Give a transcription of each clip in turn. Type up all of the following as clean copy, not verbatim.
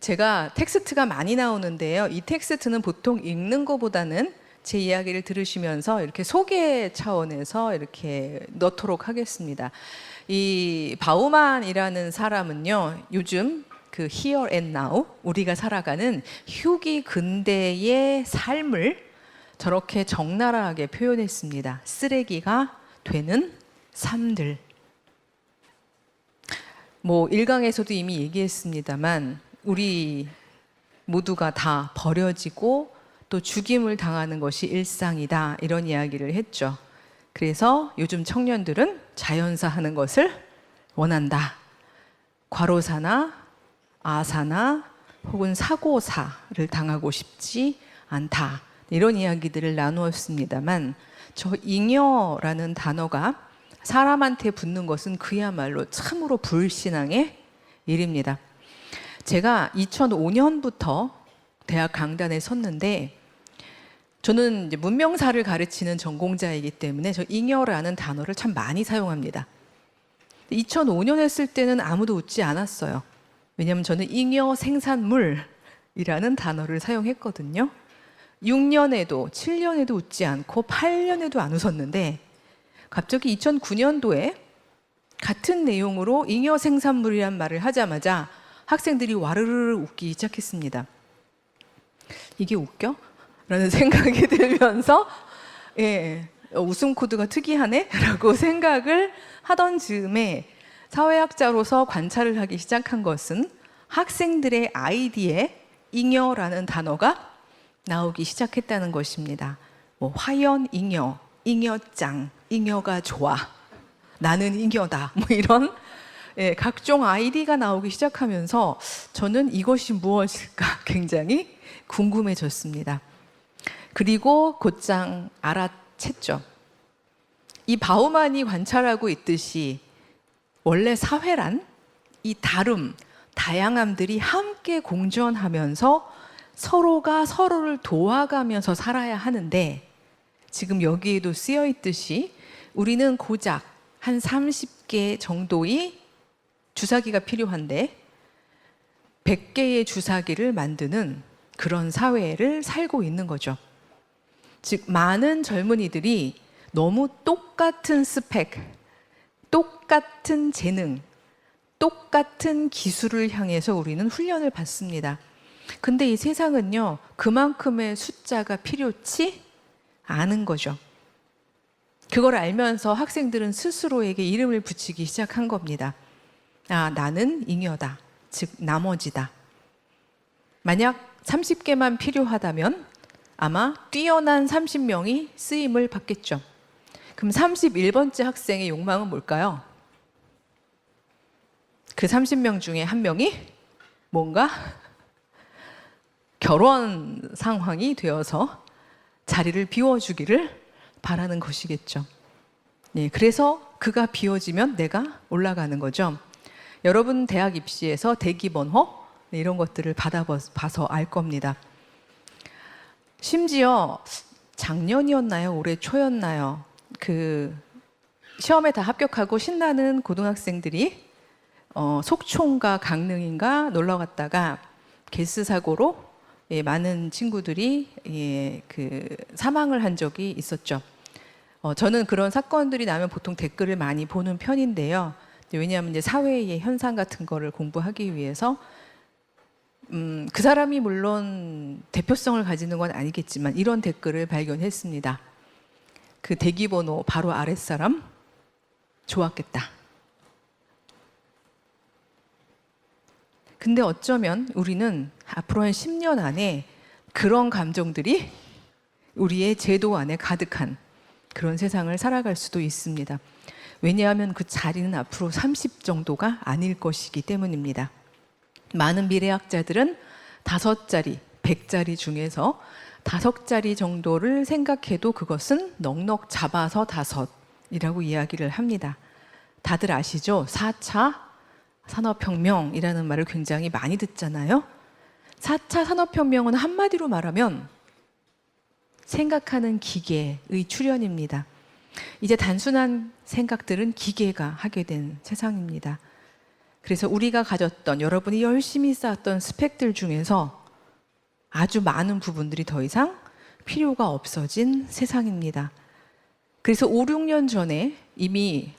제가 텍스트가 많이 나오는데요. 이 텍스트는 보통 읽는 것보다는 제 이야기를 들으시면서 이렇게 소개 차원에서 이렇게 넣도록 하겠습니다. 이 바우만이라는 사람은요, 요즘 그 Here and Now, 우리가 살아가는 후기 근대의 삶을 저렇게 적나라하게 표현했습니다. 쓰레기가 되는 삶들. 뭐 1강에서도 이미 얘기했습니다만 우리 모두가 다 버려지고 또 죽임을 당하는 것이 일상이다, 이런 이야기를 했죠. 그래서 요즘 청년들은 자연사 하는 것을 원한다. 과로사나 아사나 혹은 사고사를 당하고 싶지 않다, 이런 이야기들을 나누었습니다만, 저 잉여라는 단어가 사람한테 붙는 것은 그야말로 참으로 불신앙의 일입니다. 제가 2005년부터 대학 강단에 섰는데, 저는 이제 문명사를 가르치는 전공자이기 때문에 저 잉여라는 단어를 참 많이 사용합니다. 2005년 했을 때는 아무도 웃지 않았어요. 왜냐하면 저는 잉여 생산물이라는 단어를 사용했거든요. 6년에도 7년에도 웃지 않고 8년에도 안 웃었는데, 갑자기 2009년도에 같은 내용으로 잉여 생산물이란 말을 하자마자 학생들이 와르르 웃기 시작했습니다. 이게 웃겨? 라는 생각이 들면서 웃음 코드가 특이하네? 라고 생각을 하던 즈음에 사회학자로서 관찰을 하기 시작한 것은 학생들의 아이디에 잉여라는 단어가 나오기 시작했다는 것입니다. 뭐 화연 잉여, 잉여짱, 잉여가 좋아, 나는 잉여다, 뭐 이런 각종 아이디가 나오기 시작하면서 저는 이것이 무엇일까 굉장히 궁금해졌습니다. 그리고 곧장 알아챘죠. 이 바우만이 관찰하고 있듯이 원래 사회란 이 다름, 다양함들이 함께 공존하면서 서로가 서로를 도와가면서 살아야 하는데, 지금 여기에도 쓰여 있듯이 우리는 고작 한 30개 정도의 주사기가 필요한데 100개의 주사기를 만드는 그런 사회를 살고 있는 거죠. 즉, 많은 젊은이들이 너무 똑같은 스펙, 똑같은 재능, 똑같은 기술을 향해서 우리는 훈련을 받습니다. 근데 이 세상은요, 그만큼의 숫자가 필요치 않은 거죠. 그걸 알면서 학생들은 스스로에게 이름을 붙이기 시작한 겁니다. 아, 나는 잉여다. 즉, 나머지다. 만약 30개만 필요하다면 아마 뛰어난 30명이 쓰임을 받겠죠. 그럼 31번째 학생의 욕망은 뭘까요? 그 30명 중에 한 명이 뭔가 결혼 상황이 되어서 자리를 비워주기를 바라는 것이겠죠. 네, 그래서 그가 비워지면 내가 올라가는 거죠. 여러분 대학 입시에서 대기번호 이런 것들을 받아봐서 알 겁니다. 심지어 작년이었나요? 올해 초였나요? 그 시험에 다 합격하고 신나는 고등학생들이 속초인가 강릉인가 놀러 갔다가 가스 사고로 많은 친구들이 그 사망을 한 적이 있었죠. 저는 그런 사건들이 나면 보통 댓글을 많이 보는 편인데요. 왜냐하면 이제 사회의 현상 같은 거를 공부하기 위해서 그 사람이 물론 대표성을 가지는 건 아니겠지만 이런 댓글을 발견했습니다. 그 대기번호 바로 아랫사람 좋았겠다. 근데 어쩌면 우리는 앞으로 한 10년 안에 그런 감정들이 우리의 제도 안에 가득한 그런 세상을 살아갈 수도 있습니다. 왜냐하면 그 자리는 앞으로 30 정도가 아닐 것이기 때문입니다. 많은 미래학자들은 5자리, 100자리 중에서 5자리 정도를 생각해도 그것은 넉넉 잡아서 5이라고 이야기를 합니다. 다들 아시죠? 4차 산업혁명이라는 말을 굉장히 많이 듣잖아요. 4차 산업혁명은 한마디로 말하면 생각하는 기계의 출현입니다. 이제 단순한 생각들은 기계가 하게 된 세상입니다. 그래서 우리가 가졌던, 여러분이 열심히 쌓았던 스펙들 중에서 아주 많은 부분들이 더 이상 필요가 없어진 세상입니다. 그래서 5, 6년 전에 이미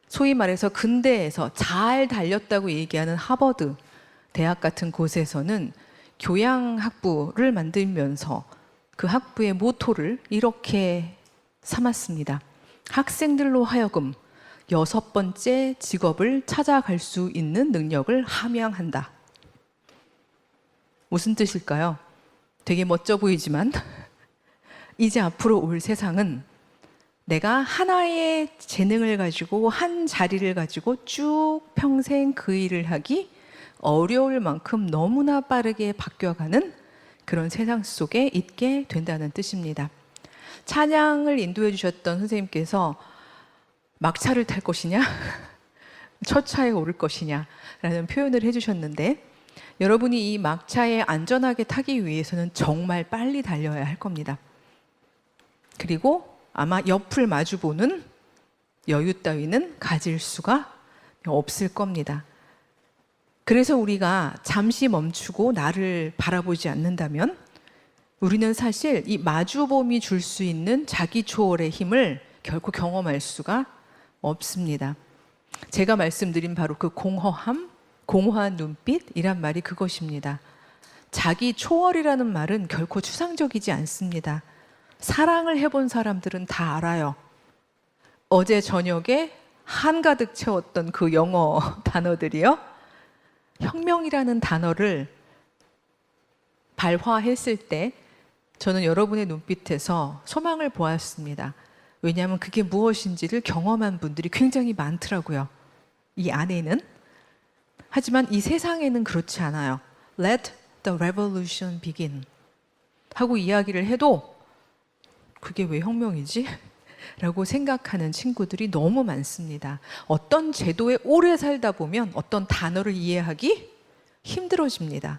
소위 말해서 근대에서 잘 달렸다고 얘기하는 하버드 대학 같은 곳에서는 교양학부를 만들면서 그 학부의 모토를 이렇게 삼았습니다. 학생들로 하여금 6번째 직업을 찾아갈 수 있는 능력을 함양한다. 무슨 뜻일까요? 되게 멋져 보이지만 이제 앞으로 올 세상은 내가 하나의 재능을 가지고 한 자리를 가지고 쭉 평생 그 일을 하기 어려울 만큼 너무나 빠르게 바뀌어가는 그런 세상 속에 있게 된다는 뜻입니다. 찬양을 인도해 주셨던 선생님께서 막차를 탈 것이냐, 첫 차에 오를 것이냐 라는 표현을 해주셨는데, 여러분이 이 막차에 안전하게 타기 위해서는 정말 빨리 달려야 할 겁니다. 그리고 아마 옆을 마주보는 여유 따위는 가질 수가 없을 겁니다. 그래서 우리가 잠시 멈추고 나를 바라보지 않는다면 우리는 사실 이 마주봄이 줄 수 있는 자기 초월의 힘을 결코 경험할 수가 없습니다. 제가 말씀드린 바로 그 공허함, 공허한 눈빛이란 말이 그것입니다. 자기 초월이라는 말은 결코 추상적이지 않습니다. 사랑을 해본 사람들은 다 알아요. 어제 저녁에 한가득 채웠던 그 영어 단어들이요. 혁명이라는 단어를 발화했을 때 저는 여러분의 눈빛에서 소망을 보았습니다. 왜냐하면 그게 무엇인지를 경험한 분들이 굉장히 많더라고요. 이 안에는. 하지만 이 세상에는 그렇지 않아요. Let the revolution begin 하고 이야기를 해도 그게 왜 혁명이지? 라고 생각하는 친구들이 너무 많습니다. 어떤 제도에 오래 살다 보면 어떤 단어를 이해하기 힘들어집니다.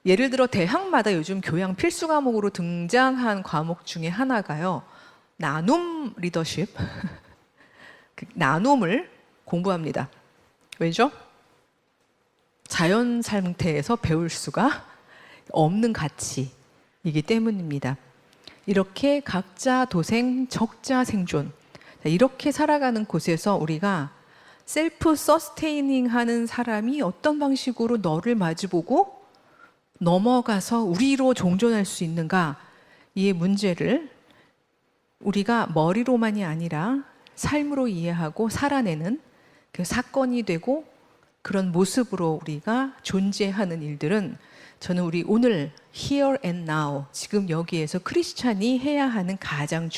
예를 들어 대학마다 요즘 교양 필수 과목으로 등장한 과목 중에 하나가요. 나눔 리더십. 나눔을 공부합니다. 왜죠? 자연 상태에서 배울 수가 없는 가치이기 때문입니다. 이렇게 각자 도생, 적자 생존, 이렇게 살아가는 곳에서 우리가 셀프 서스테이닝 하는 사람이 어떤 방식으로 너를 마주보고 넘어가서 우리로 종존할 수 있는가, 이 문제를 우리가 머리로만이 아니라 삶으로 이해하고 살아내는 그 사건이 되고 그런 모습으로 우리가 존재하는 일들은 저는 우리 오늘 here and now, 지금 여기에서 크리스찬이 해야 하는 가장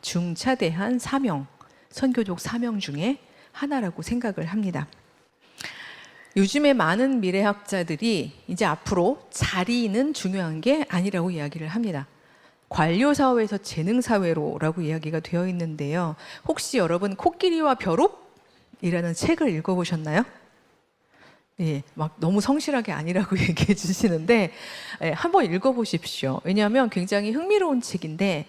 중차대한 사명, 선교적 사명 중에 하나라고 생각을 합니다. 요즘에 많은 미래학자들이 이제 앞으로 자리는 중요한 게 아니라고 이야기를 합니다. 관료사회에서 재능사회로라고 이야기가 되어 있는데요. 혹시 여러분 코끼리와 벼룩이라는 책을 읽어보셨나요? 예, 막 너무 성실하게 아니라고 얘기해 주시는데 한번 읽어보십시오. 왜냐하면 굉장히 흥미로운 책인데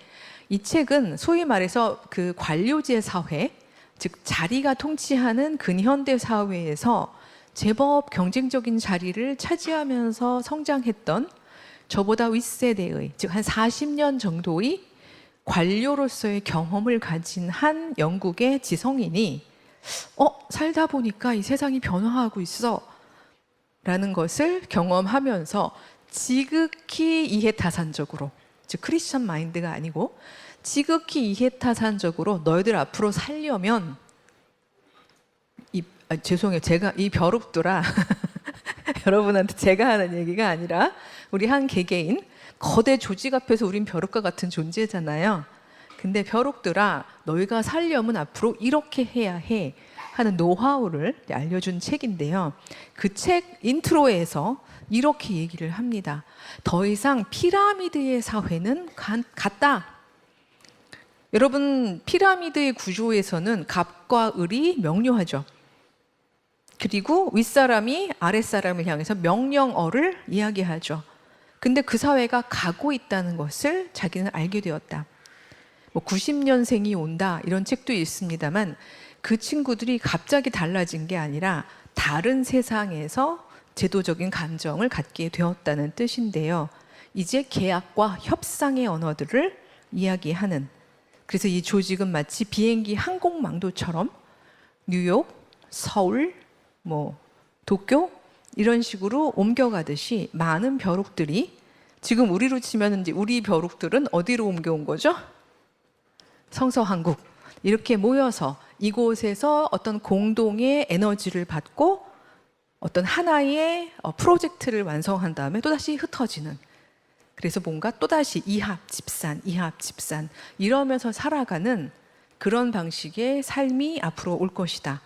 이 책은 소위 말해서 그 관료제 사회, 즉 자리가 통치하는 근현대 사회에서 제법 경쟁적인 자리를 차지하면서 성장했던 저보다 윗세대의, 즉 한 40년 정도의 관료로서의 경험을 가진 한 영국의 지성인이 살다 보니까 이 세상이 변화하고 있어 라는 것을 경험하면서 지극히 이해타산적으로, 즉 크리스천 마인드가 아니고 지극히 이해타산적으로 너희들 앞으로 살려면 죄송해요. 제가 이 벼룩들아 여러분한테 제가 하는 얘기가 아니라 우리 한 개개인 거대 조직 앞에서 우린 벼룩과 같은 존재잖아요. 근데 벼룩들아 너희가 살려면 앞으로 이렇게 해야 해 하는 노하우를 알려준 책인데요. 그 책 인트로에서 이렇게 얘기를 합니다. 더 이상 피라미드의 사회는 같다. 여러분 피라미드의 구조에서는 갑과 을이 명료하죠. 그리고 윗사람이 아랫사람을 향해서 명령어를 이야기하죠. 근데 그 사회가 가고 있다는 것을 자기는 알게 되었다. 90년생이 온다 이런 책도 있습니다만 그 친구들이 갑자기 달라진 게 아니라 다른 세상에서 제도적인 감정을 갖게 되었다는 뜻인데요. 이제 계약과 협상의 언어들을 이야기하는, 그래서 이 조직은 마치 비행기 항공망도처럼 뉴욕, 서울, 도쿄 이런 식으로 옮겨가듯이 많은 벼룩들이, 지금 우리로 치면 이제 우리 벼룩들은 어디로 옮겨온 거죠? 성서한국. 이렇게 모여서 이곳에서 어떤 공동의 에너지를 받고 어떤 하나의 프로젝트를 완성한 다음에 또다시 흩어지는, 그래서 뭔가 또다시 이합 집산 이러면서 살아가는 그런 방식의 삶이 앞으로 올 것이다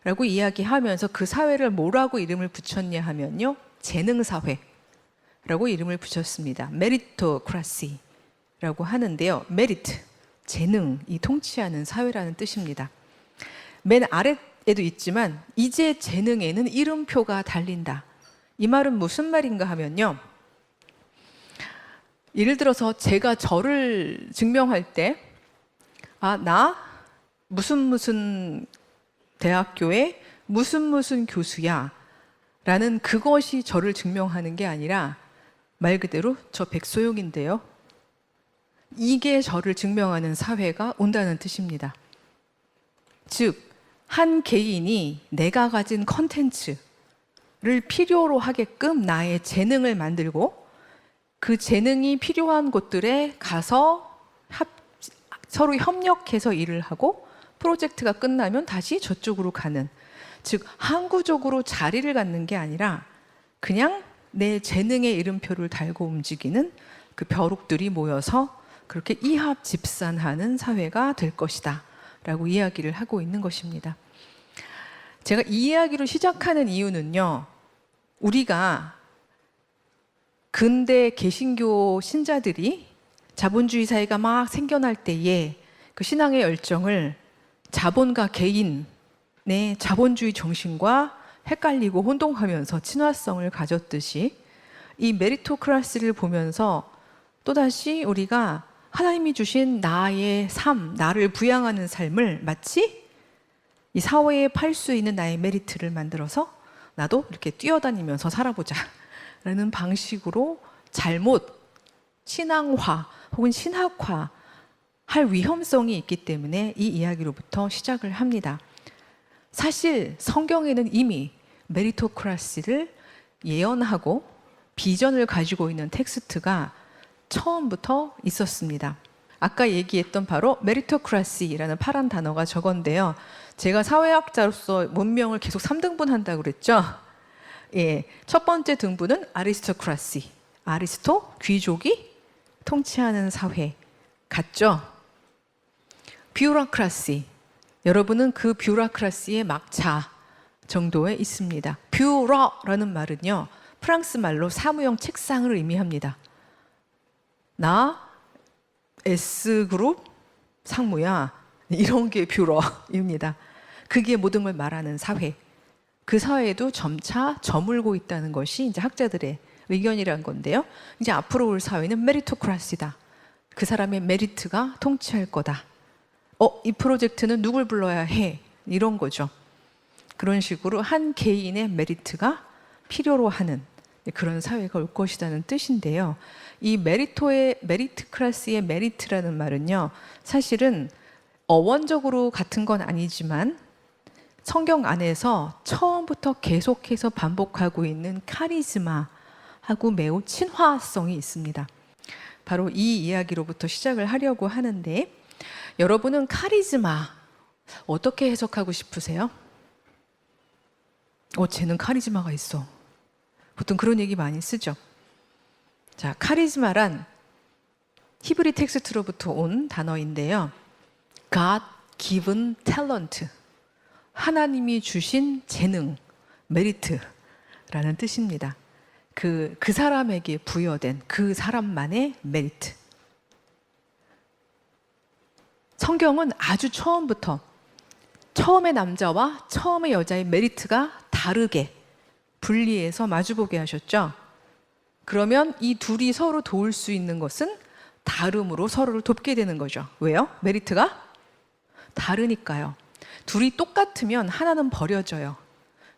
라고 이야기하면서 그 사회를 뭐라고 이름을 붙였냐 하면요, 재능사회라고 이름을 붙였습니다. 메리토크라시라고 하는데요. 메리트, 재능이 통치하는 사회라는 뜻입니다. 맨 아래에도 있지만 이제 재능에는 이름표가 달린다. 이 말은 무슨 말인가 하면요, 예를 들어서 제가 저를 증명할 때 나 무슨 대학교의 무슨 교수야 라는 그것이 저를 증명하는 게 아니라 말 그대로 저 백소용인데요, 이게 저를 증명하는 사회가 온다는 뜻입니다. 즉, 한 개인이 내가 가진 컨텐츠를 필요로 하게끔 나의 재능을 만들고 그 재능이 필요한 곳들에 가서 서로 협력해서 일을 하고 프로젝트가 끝나면 다시 저쪽으로 가는, 즉 항구적으로 자리를 갖는 게 아니라 그냥 내 재능의 이름표를 달고 움직이는 그 벼룩들이 모여서 그렇게 이합 집산하는 사회가 될 것이다 라고 이야기를 하고 있는 것입니다. 제가 이 이야기로 시작하는 이유는요, 우리가 근대 개신교 신자들이 자본주의 사회가 막 생겨날 때에 그 신앙의 열정을 자본과 개인의 자본주의 정신과 헷갈리고 혼동하면서 친화성을 가졌듯이 이 메리토크라시를 보면서 또다시 우리가 하나님이 주신 나의 삶, 나를 부양하는 삶을 마치 이 사회에 팔 수 있는 나의 메리트를 만들어서 나도 이렇게 뛰어다니면서 살아보자 라는 방식으로 잘못 신앙화 혹은 신학화 할 위험성이 있기 때문에 이 이야기로부터 시작을 합니다. 사실 성경에는 이미 메리토크라시를 예언하고 비전을 가지고 있는 텍스트가 처음부터 있었습니다. 아까 얘기했던 바로 메리토크라시라는 파란 단어가 저건데요. 제가 사회학자로서 문명을 계속 3등분 한다고 그랬죠. 첫 번째 등분은 아리스토크라시, 아리스토, 귀족이 통치하는 사회 같죠. 뷰로크라시, 여러분은 그 뷰로크라시의 막차 정도에 있습니다. 뷰러라는 말은요, 프랑스 말로 사무용 책상을 의미합니다. 나 S그룹 상무야, 이런 게 뷰러입니다. 그게 모든 걸 말하는 사회, 그 사회에도 점차 저물고 있다는 것이 이제 학자들의 의견이란 건데요. 이제 앞으로 올 사회는 메리토크라시다. 그 사람의 메리트가 통치할 거다. 이 프로젝트는 누굴 불러야 해? 이런 거죠. 그런 식으로 한 개인의 메리트가 필요로 하는 그런 사회가 올 것이라는 뜻인데요. 이 메리트크라시의 메리트라는 말은요, 사실은 어원적으로 같은 건 아니지만 성경 안에서 처음부터 계속해서 반복하고 있는 카리스마하고 매우 친화성이 있습니다. 바로 이 이야기로부터 시작을 하려고 하는데, 여러분은 카리스마 어떻게 해석하고 싶으세요? 쟤는 카리스마가 있어. 보통 그런 얘기 많이 쓰죠. 자, 카리스마란 히브리 텍스트로부터 온 단어인데요. God given talent, 하나님이 주신 재능, 메리트라는 뜻입니다. 그 사람에게 부여된 그 사람만의 메리트. 성경은 아주 처음부터 처음의 남자와 처음의 여자의 메리트가 다르게 분리해서 마주보게 하셨죠. 그러면 이 둘이 서로 도울 수 있는 것은 다름으로 서로를 돕게 되는 거죠. 왜요? 메리트가 다르니까요. 둘이 똑같으면 하나는 버려져요.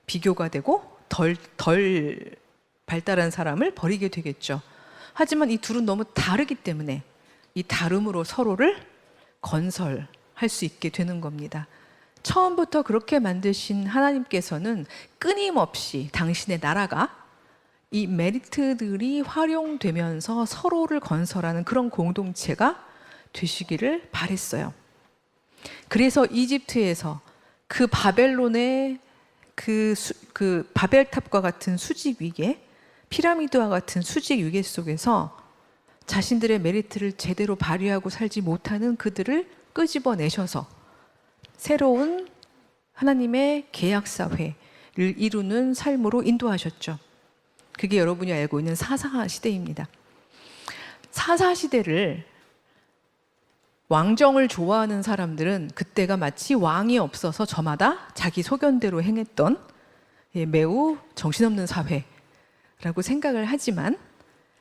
비교가 되고 덜 발달한 사람을 버리게 되겠죠. 하지만 이 둘은 너무 다르기 때문에 이 다름으로 서로를 건설할 수 있게 되는 겁니다. 처음부터 그렇게 만드신 하나님께서는 끊임없이 당신의 나라가 이 메리트들이 활용되면서 서로를 건설하는 그런 공동체가 되시기를 바랬어요. 그래서 이집트에서 그 바벨론의 그 바벨탑과 같은 수직 위계, 피라미드와 같은 수직 위계 속에서 자신들의 메리트를 제대로 발휘하고 살지 못하는 그들을 끄집어내셔서 새로운 하나님의 계약사회를 이루는 삶으로 인도하셨죠. 그게 여러분이 알고 있는 사사 시대입니다. 사사 시대를 왕정을 좋아하는 사람들은 그때가 마치 왕이 없어서 저마다 자기 소견대로 행했던 매우 정신없는 사회라고 생각을 하지만,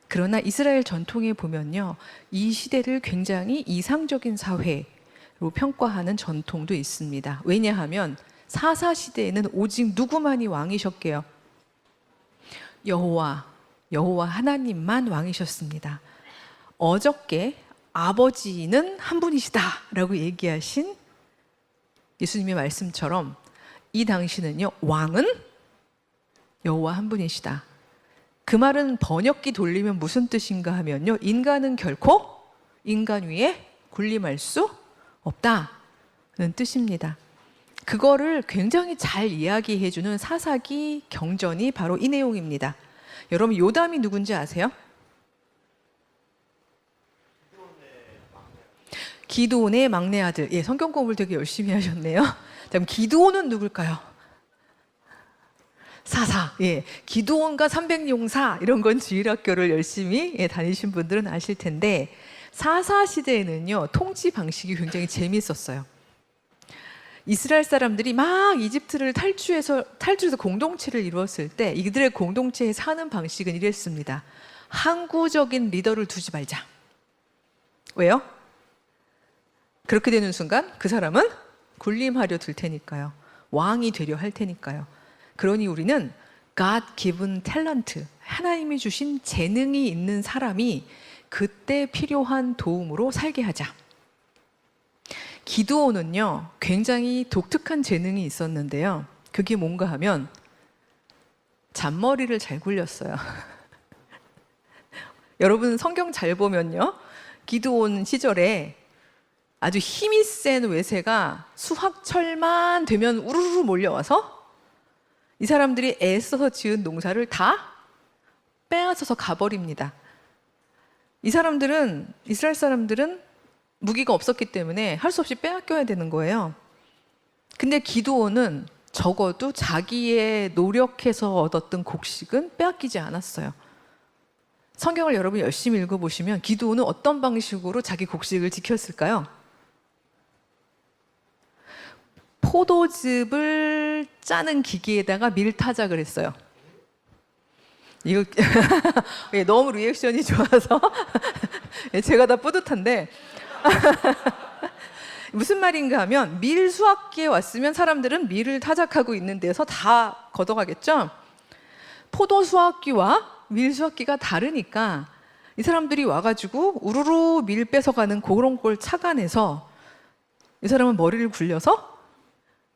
그러나 이스라엘 전통에 보면요, 이 시대를 굉장히 이상적인 사회로 평가하는 전통도 있습니다. 왜냐하면 사사 시대에는 오직 누구만이 왕이셨게요? 여호와 하나님만 왕이셨습니다. 어저께 아버지는 한 분이시다라고 얘기하신 예수님의 말씀처럼 이 당시는요, 왕은 여호와 한 분이시다. 그 말은 번역기 돌리면 무슨 뜻인가 하면요, 인간은 결코 인간 위에 군림할 수 없다는 뜻입니다. 그거를 굉장히 잘 이야기해주는 사사기 경전이 바로 이 내용입니다. 여러분, 요담이 누군지 아세요? 기드온의 막내 아들. 예, 성경 공부를 되게 열심히 하셨네요. 그럼 기드온은 누굴까요? 사사. 예, 기드온과 300용사 이런 건 지휘학교를 열심히 다니신 분들은 아실 텐데, 사사 시대에는요, 통치 방식이 굉장히 재미있었어요. 이스라엘 사람들이 막 이집트를 탈출해서 공동체를 이루었을 때 이들의 공동체에 사는 방식은 이랬습니다. 항구적인 리더를 두지 말자. 왜요? 그렇게 되는 순간 그 사람은 군림하려 들 테니까요. 왕이 되려 할 테니까요. 그러니 우리는 God given talent, 하나님이 주신 재능이 있는 사람이 그때 필요한 도움으로 살게 하자. 기드온은요, 굉장히 독특한 재능이 있었는데요. 그게 뭔가 하면 잔머리를 잘 굴렸어요. 여러분 성경 잘 보면요, 기드온 시절에 아주 힘이 센 외세가 수확철만 되면 우르르 몰려와서 이 사람들이 애써서 지은 농사를 다 빼앗아서 가버립니다. 이스라엘 사람들은 무기가 없었기 때문에 할 수 없이 빼앗겨야 되는 거예요. 근데 기드온은 적어도 자기의 노력해서 얻었던 곡식은 빼앗기지 않았어요. 성경을 여러분 열심히 읽어보시면 기드온은 어떤 방식으로 자기 곡식을 지켰을까요? 포도즙을 짜는 기계에다가 밀타작을 했어요. 이거 너무 리액션이 좋아서 제가 다 뿌듯한데 무슨 말인가 하면, 밀 수확기에 왔으면 사람들은 밀을 타작하고 있는 데서 다 걷어가겠죠. 포도 수확기와 밀 수확기가 다르니까 이 사람들이 와가지고 우르르 밀 뺏어가는 그런 걸 착안해서 이 사람은 머리를 굴려서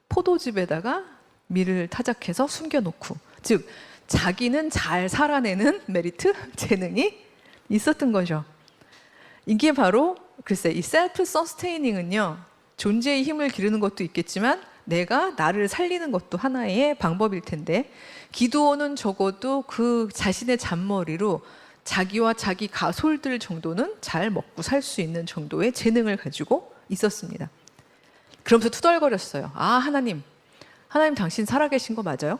포도즙에다가 밀을 타작해서 숨겨놓고, 즉 자기는 잘 살아내는 메리트, 재능이 있었던 거죠. 이게 바로 글쎄, 이 셀프 서스테이닝은요, 존재의 힘을 기르는 것도 있겠지만 내가 나를 살리는 것도 하나의 방법일 텐데, 기드온은 적어도 그 자신의 잔머리로 자기와 자기 가솔들 정도는 잘 먹고 살 수 있는 정도의 재능을 가지고 있었습니다. 그러면서 투덜거렸어요. 아, 하나님 당신 살아계신 거 맞아요?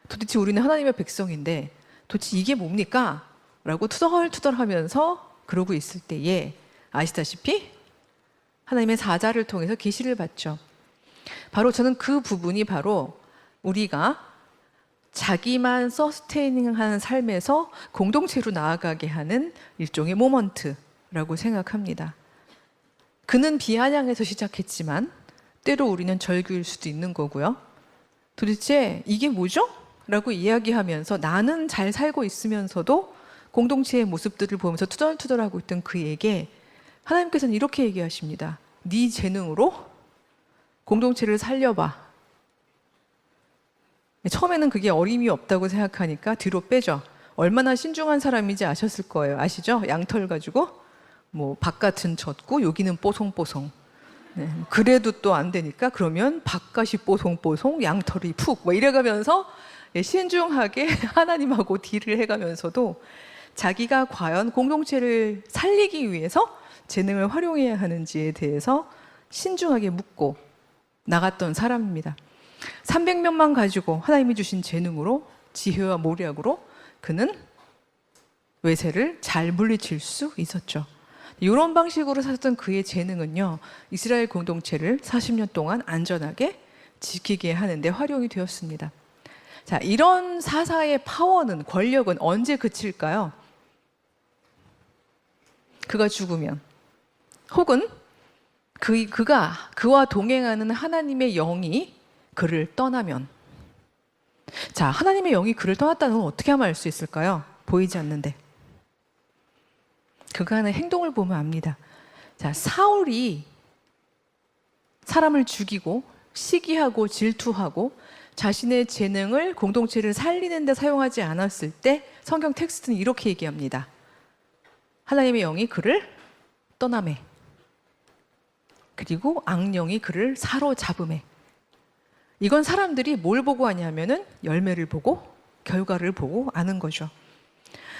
도대체 우리는 하나님의 백성인데 도대체 이게 뭡니까? 라고 투덜투덜하면서 그러고 있을 때에 아시다시피 하나님의 사자를 통해서 계시를 받죠. 바로 저는 그 부분이 바로 우리가 자기만 서스테이닝하는 삶에서 공동체로 나아가게 하는 일종의 모먼트라고 생각합니다. 그는 비아냥에서 시작했지만 때로 우리는 절규일 수도 있는 거고요. 도대체 이게 뭐죠? 라고 이야기하면서 나는 잘 살고 있으면서도 공동체의 모습들을 보면서 투덜투덜하고 있던 그에게 하나님께서는 이렇게 얘기하십니다. 네 재능으로 공동체를 살려봐. 처음에는 그게 어림이 없다고 생각하니까 뒤로 빼죠. 얼마나 신중한 사람인지 아셨을 거예요. 아시죠? 양털 가지고 뭐 바깥은 젖고 여기는 뽀송뽀송. 네. 그래도 또 안 되니까 그러면 바깥이 뽀송뽀송 양털이 푹 뭐 이래가면서 신중하게 하나님하고 딜을 해가면서도 자기가 과연 공동체를 살리기 위해서 재능을 활용해야 하는지에 대해서 신중하게 묻고 나갔던 사람입니다. 300명만 가지고 하나님이 주신 재능으로 지혜와 모략으로 그는 외세를 잘 물리칠 수 있었죠. 이런 방식으로 살았던 그의 재능은요, 이스라엘 공동체를 40년 동안 안전하게 지키게 하는데 활용이 되었습니다. 자, 이런 사사의 파워는, 권력은 언제 그칠까요? 그가 죽으면, 혹은 그와 동행하는 하나님의 영이 그를 떠나면. 자, 하나님의 영이 그를 떠났다는 건 어떻게 하면 알 수 있을까요? 보이지 않는데. 그가 하는 행동을 보면 압니다. 자, 사울이 사람을 죽이고 시기하고 질투하고 자신의 재능을 공동체를 살리는 데 사용하지 않았을 때 성경 텍스트는 이렇게 얘기합니다. 하나님의 영이 그를 떠나매. 그리고 악령이 그를 사로잡음에. 이건 사람들이 뭘 보고 하냐면은 열매를 보고 결과를 보고 아는 거죠.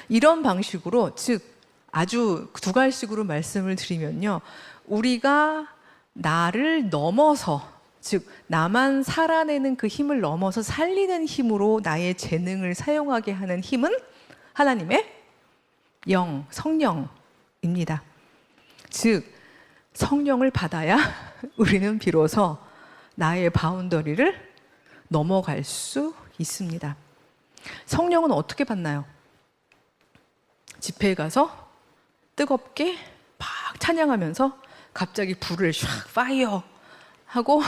이런 방식으로, 즉 아주 두갈식으로 말씀을 드리면요, 우리가 나를 넘어서, 즉 나만 살아내는 그 힘을 넘어서 살리는 힘으로 나의 재능을 사용하게 하는 힘은 하나님의 영, 성령입니다. 즉 성령을 받아야 우리는 비로소 나의 바운더리를 넘어갈 수 있습니다. 성령은 어떻게 받나요? 집회에 가서 뜨겁게 막 찬양하면서 갑자기 불을 샥 파이어 하고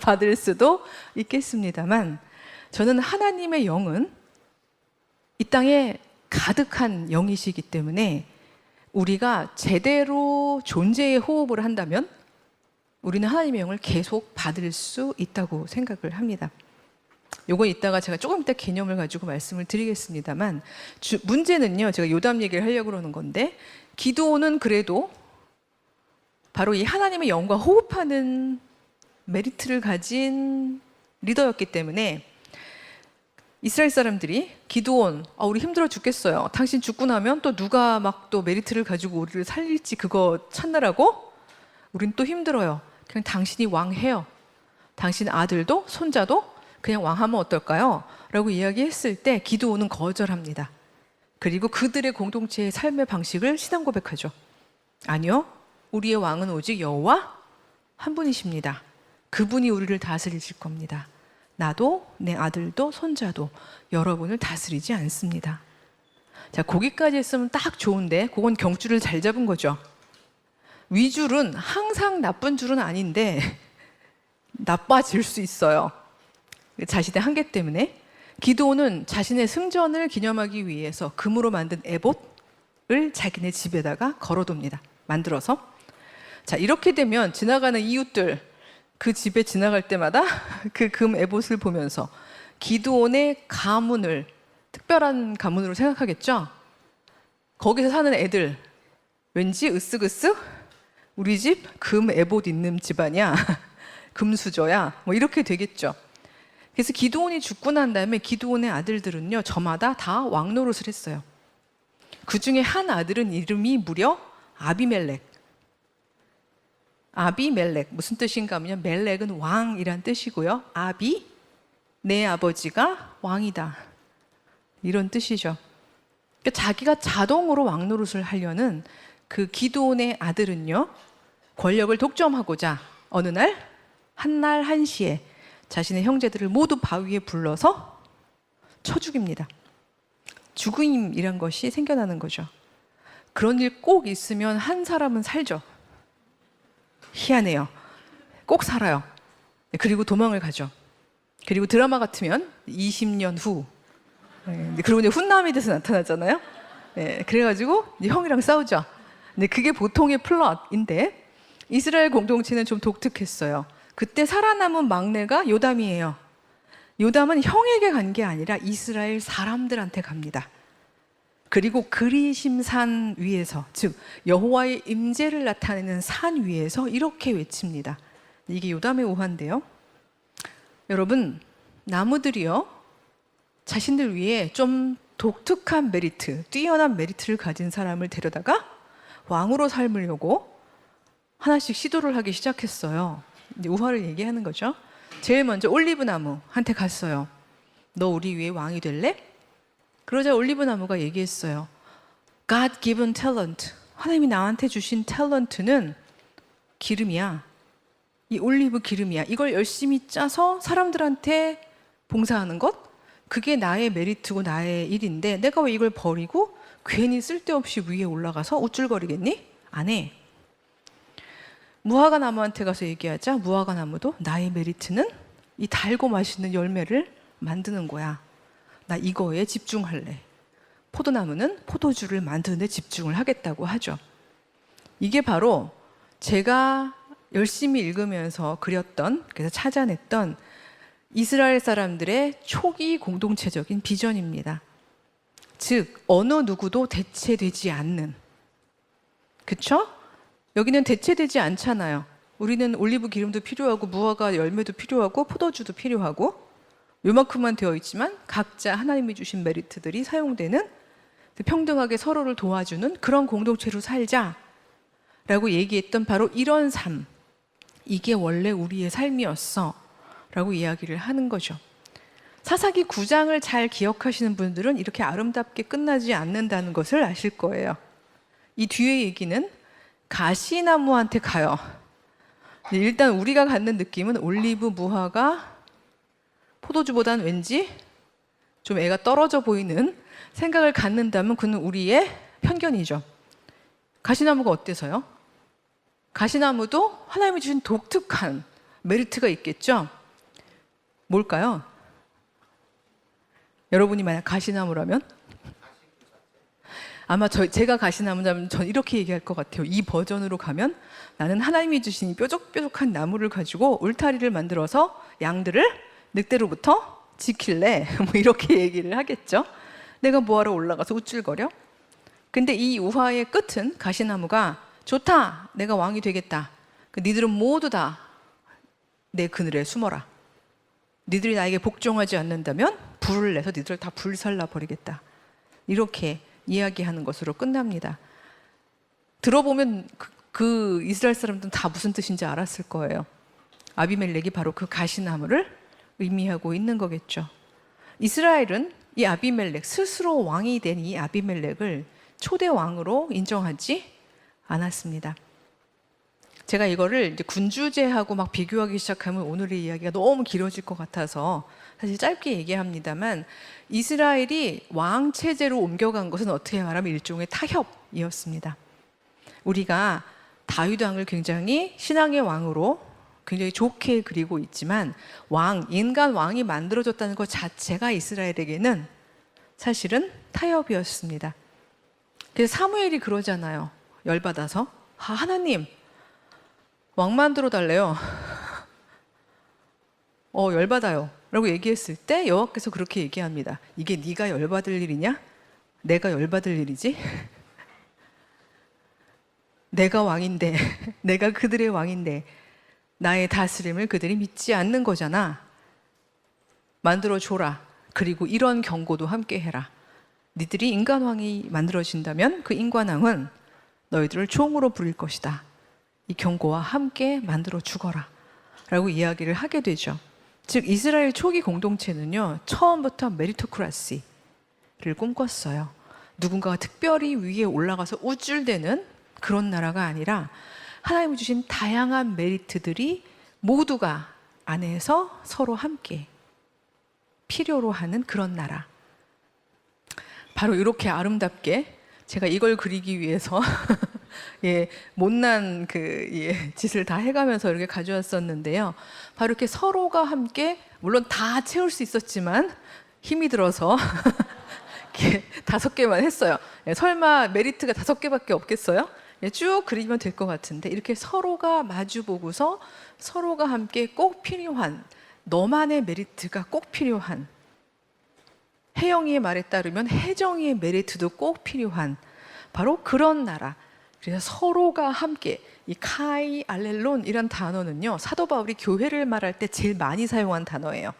받을 수도 있겠습니다만, 저는 하나님의 영은 이 땅에 가득한 영이시기 때문에 우리가 제대로 존재의 호흡을 한다면 우리는 하나님의 영을 계속 받을 수 있다고 생각을 합니다. 요건 이따가 제가 조금 이따 개념을 가지고 말씀을 드리겠습니다만, 문제는요, 제가 요담 얘기를 하려고 그러는 건데, 기드온은 그래도 바로 이 하나님의 영과 호흡하는 메리트를 가진 리더였기 때문에 이스라엘 사람들이 기드온, 우리 힘들어 죽겠어요. 당신 죽고 나면 또 누가 막 또 메리트를 가지고 우리를 살릴지 그거 찾느라고 우린 또 힘들어요. 그냥 당신이 왕해요. 당신 아들도 손자도 그냥 왕하면 어떨까요? 라고 이야기했을 때 기드온은 거절합니다. 그리고 그들의 공동체의 삶의 방식을 신앙 고백하죠. 아니요, 우리의 왕은 오직 여호와 한 분이십니다. 그분이 우리를 다스리실 겁니다. 나도 내 아들도 손자도 여러분을 다스리지 않습니다. 자, 거기까지 했으면 딱 좋은데 그건 경줄을 잘 잡은 거죠. 위줄은 항상 나쁜 줄은 아닌데 나빠질 수 있어요. 자신의 한계 때문에. 기드온은 자신의 승전을 기념하기 위해서 금으로 만든 에봇을 자기네 집에다가 걸어둡니다. 만들어서. 자, 이렇게 되면 지나가는 이웃들, 그 집에 지나갈 때마다 그 금 에봇을 보면서 기드온의 가문을 특별한 가문으로 생각하겠죠. 거기서 사는 애들 왠지 으쓱으쓱 우리 집 금 에봇 있는 집아니야, 금수저야, 뭐 이렇게 되겠죠. 그래서 기드온이 죽고 난 다음에 기드온의 아들들은요, 저마다 다 왕노릇을 했어요. 그 중에 한 아들은 이름이 무려 아비멜렉. 아비멜렉 무슨 뜻인가 하면 멜렉은 왕이란 뜻이고요. 아비, 내 아버지가 왕이다, 이런 뜻이죠. 그러니까 자기가 자동으로 왕노릇을 하려는 그 기드온의 아들은요, 권력을 독점하고자 어느 날 한날 한시에 자신의 형제들을 모두 바위에 불러서 쳐 죽입니다. 죽음이란 것이 생겨나는 거죠. 그런 일 꼭 있으면 한 사람은 살죠. 희한해요. 꼭 살아요. 그리고 도망을 가죠. 그리고 드라마 같으면 20년 후. 그리고 이제 훈남이 돼서 나타나잖아요. 그래가지고 이제 형이랑 싸우죠. 근데 그게 보통의 플롯인데 이스라엘 공동체는 좀 독특했어요. 그때 살아남은 막내가 요담이에요. 요담은 형에게 간 게 아니라 이스라엘 사람들한테 갑니다. 그리고 그리심산 위에서, 즉 여호와의 임재를 나타내는 산 위에서 이렇게 외칩니다. 이게 요담의 오화인데요. 여러분, 나무들이요, 자신들 위에 좀 독특한 메리트, 뛰어난 메리트를 가진 사람을 데려다가 왕으로 삶으려고 하나씩 시도를 하기 시작했어요. 이제 우화를 얘기하는 거죠. 제일 먼저 올리브 나무한테 갔어요. 너 우리 위에 왕이 될래? 그러자 올리브 나무가 얘기했어요. God given talent. 하나님이 나한테 주신 탤런트는 기름이야. 이 올리브 기름이야. 이걸 열심히 짜서 사람들한테 봉사하는 것? 그게 나의 메리트고 나의 일인데 내가 왜 이걸 버리고 괜히 쓸데없이 위에 올라가서 우쭐거리겠니? 안 해. 무화과 나무한테 가서 얘기하자 무화과 나무도 나의 메리트는 이 달고 맛있는 열매를 만드는 거야. 나 이거에 집중할래. 포도나무는 포도주를 만드는 데 집중을 하겠다고 하죠. 이게 바로 제가 열심히 읽으면서 그렸던, 그래서 찾아냈던 이스라엘 사람들의 초기 공동체적인 비전입니다. 즉, 어느 누구도 대체되지 않는. 그쵸? 여기는 대체되지 않잖아요. 우리는 올리브 기름도 필요하고 무화과 열매도 필요하고 포도주도 필요하고 요만큼만 되어 있지만 각자 하나님이 주신 메리트들이 사용되는, 평등하게 서로를 도와주는 그런 공동체로 살자라고 얘기했던 바로 이런 삶, 이게 원래 우리의 삶이었어 라고 이야기를 하는 거죠. 사사기 9장을 잘 기억하시는 분들은 이렇게 아름답게 끝나지 않는다는 것을 아실 거예요. 이 뒤에 얘기는 가시나무한테 가요. 일단 우리가 갖는 느낌은 올리브, 무화과, 포도주보단 왠지 좀 애가 떨어져 보이는 생각을 갖는다면 그는 우리의 편견이죠. 가시나무가 어때서요? 가시나무도 하나님이 주신 독특한 메리트가 있겠죠? 뭘까요? 여러분이 만약 가시나무라면? 아마 제가 가시나무라면 전 이렇게 얘기할 것 같아요. 이 버전으로 가면 나는 하나님이 주신 이 뾰족뾰족한 나무를 가지고 울타리를 만들어서 양들을 늑대로부터 지킬래. 뭐 이렇게 얘기를 하겠죠. 내가 뭐하러 올라가서 우쭐거려? 근데 이 우화의 끝은 가시나무가 좋다. 내가 왕이 되겠다. 니들은 모두 다 내 그늘에 숨어라. 니들이 나에게 복종하지 않는다면 불을 내서 니들을 다 불살라 버리겠다. 이렇게 이야기하는 것으로 끝납니다. 들어보면 그 이스라엘 사람들은 다 무슨 뜻인지 알았을 거예요. 아비멜렉이 바로 그 가시나무를 의미하고 있는 거겠죠. 이스라엘은 이 아비멜렉, 스스로 왕이 된 이 아비멜렉을 초대 왕으로 인정하지 않았습니다. 제가 이거를 이제 군주제하고 막 비교하기 시작하면 오늘의 이야기가 너무 길어질 것 같아서 사실 짧게 얘기합니다만, 이스라엘이 왕 체제로 옮겨간 것은 어떻게 말하면 일종의 타협이었습니다. 우리가 다윗 왕을 굉장히 신앙의 왕으로 굉장히 좋게 그리고 있지만 인간 왕이 만들어졌다는 것 자체가 이스라엘에게는 사실은 타협이었습니다. 그래서 사무엘이 그러잖아요. 열받아서 하나님 왕 만들어 달래요. 열받아요 라고 얘기했을 때 여호와께서 그렇게 얘기합니다. 이게 네가 열받을 일이냐? 내가 열받을 일이지. 내가 왕인데 내가 그들의 왕인데 나의 다스림을 그들이 믿지 않는 거잖아. 만들어줘라. 그리고 이런 경고도 함께 해라. 니들이 인간왕이 만들어진다면 그 인간왕은 너희들을 종으로 부릴 것이다. 이 경고와 함께 만들어 주거라 라고 이야기를 하게 되죠. 즉 이스라엘 초기 공동체는요, 처음부터 메리토크라시를 꿈꿨어요. 누군가가 특별히 위에 올라가서 우쭐대는 그런 나라가 아니라 하나님이 주신 다양한 메리트들이 모두가 안에서 서로 함께 필요로 하는 그런 나라. 바로 이렇게 아름답게 제가 이걸 그리기 위해서 예, 못난 짓을 다 해가면서 이렇게 가져왔었는데요. 바로 이렇게 서로가 함께, 물론 다 채울 수 있었지만 힘이 들어서 이렇게 5개만 했어요. 예, 설마 메리트가 5개밖에 없겠어요? 예, 쭉 그리면 될 것 같은데, 이렇게 서로가 마주 보고서 서로가 함께 꼭 필요한, 너만의 메리트가 꼭 필요한, 혜영이의 말에 따르면 혜정이의 메리트도 꼭 필요한 바로 그런 나라. 그래서 서로가 함께, 이 카이 알렐론이란 단어는요, 사도 바울이 교회를 말할 때 제일 많이 사용한 단어예요.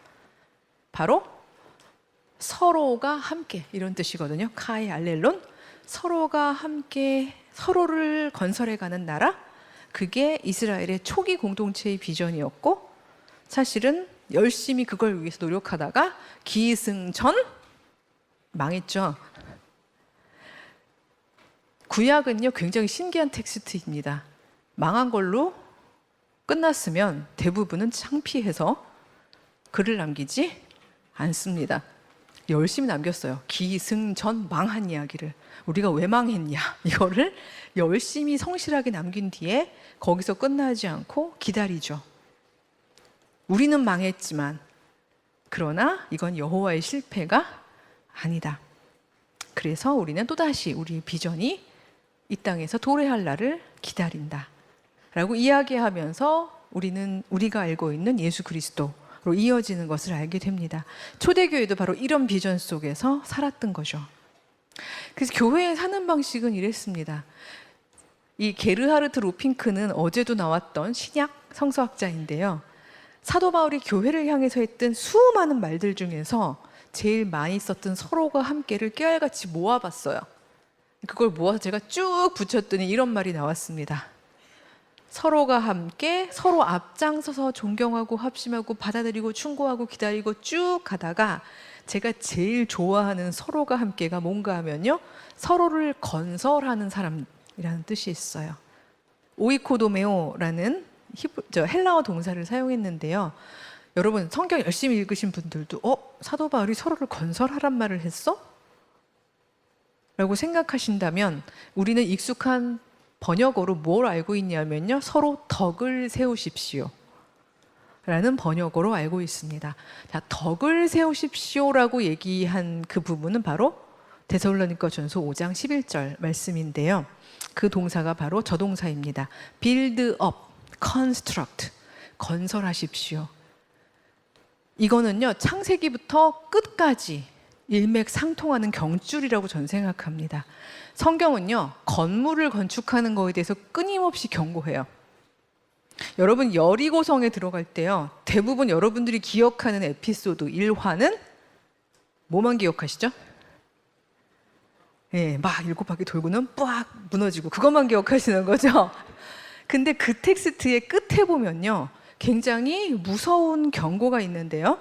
바로 서로가 함께, 이런 뜻이거든요. 카이 알렐론, 서로가 함께 서로를 건설해가는 나라. 그게 이스라엘의 초기 공동체의 비전이었고, 사실은 열심히 그걸 위해서 노력하다가 기승전 망했죠. 구약은요, 굉장히 신기한 텍스트입니다. 망한 걸로 끝났으면 대부분은 창피해서 글을 남기지 않습니다. 열심히 남겼어요. 기승전 망한 이야기를. 우리가 왜 망했냐, 이거를 열심히 성실하게 남긴 뒤에 거기서 끝나지 않고 기다리죠. 우리는 망했지만, 그러나 이건 여호와의 실패가 아니다. 그래서 우리는 또다시 우리 비전이 이 땅에서 도래할 날을 기다린다 라고 이야기하면서 우리가 알고 있는 예수 그리스도로 이어지는 것을 알게 됩니다. 초대교회도 바로 이런 비전 속에서 살았던 거죠. 그래서 교회에 사는 방식은 이랬습니다. 이 게르하르트 로핑크는 어제도 나왔던 신약 성서학자인데요, 사도 바울이 교회를 향해서 했던 수많은 말들 중에서 제일 많이 썼던 서로가 함께를 깨알같이 모아봤어요. 그걸 모아서 제가 쭉 붙였더니 이런 말이 나왔습니다. 서로가 함께 서로 앞장서서 존경하고 합심하고 받아들이고 충고하고 기다리고 쭉 가다가, 제가 제일 좋아하는 서로가 함께가 뭔가 하면요, 서로를 건설하는 사람이라는 뜻이 있어요. 오이코도메오라는 헬라어 동사를 사용했는데요. 여러분, 성경 열심히 읽으신 분들도 사도 바울이 서로를 건설하란 말을 했어? 라고 생각하신다면, 우리는 익숙한 번역어로 뭘 알고 있냐면요, 서로 덕을 세우십시오 라는 번역어로 알고 있습니다. 자, 덕을 세우십시오라고 얘기한 그 부분은 바로 데살로니가전서 5장 11절 말씀인데요, 그 동사가 바로 저 동사입니다. build up, construct, 건설하십시오. 이거는요, 창세기부터 끝까지 일맥상통하는 경줄이라고 저는 생각합니다. 성경은요, 건물을 건축하는 거에 대해서 끊임없이 경고해요. 여러분, 여리고성에 들어갈 때요, 대부분 여러분들이 기억하는 에피소드 1화는 뭐만 기억하시죠? 예, 막 7바퀴 돌고는 빡 무너지고, 그것만 기억하시는 거죠? 근데 그 텍스트의 끝에 보면요, 굉장히 무서운 경고가 있는데요,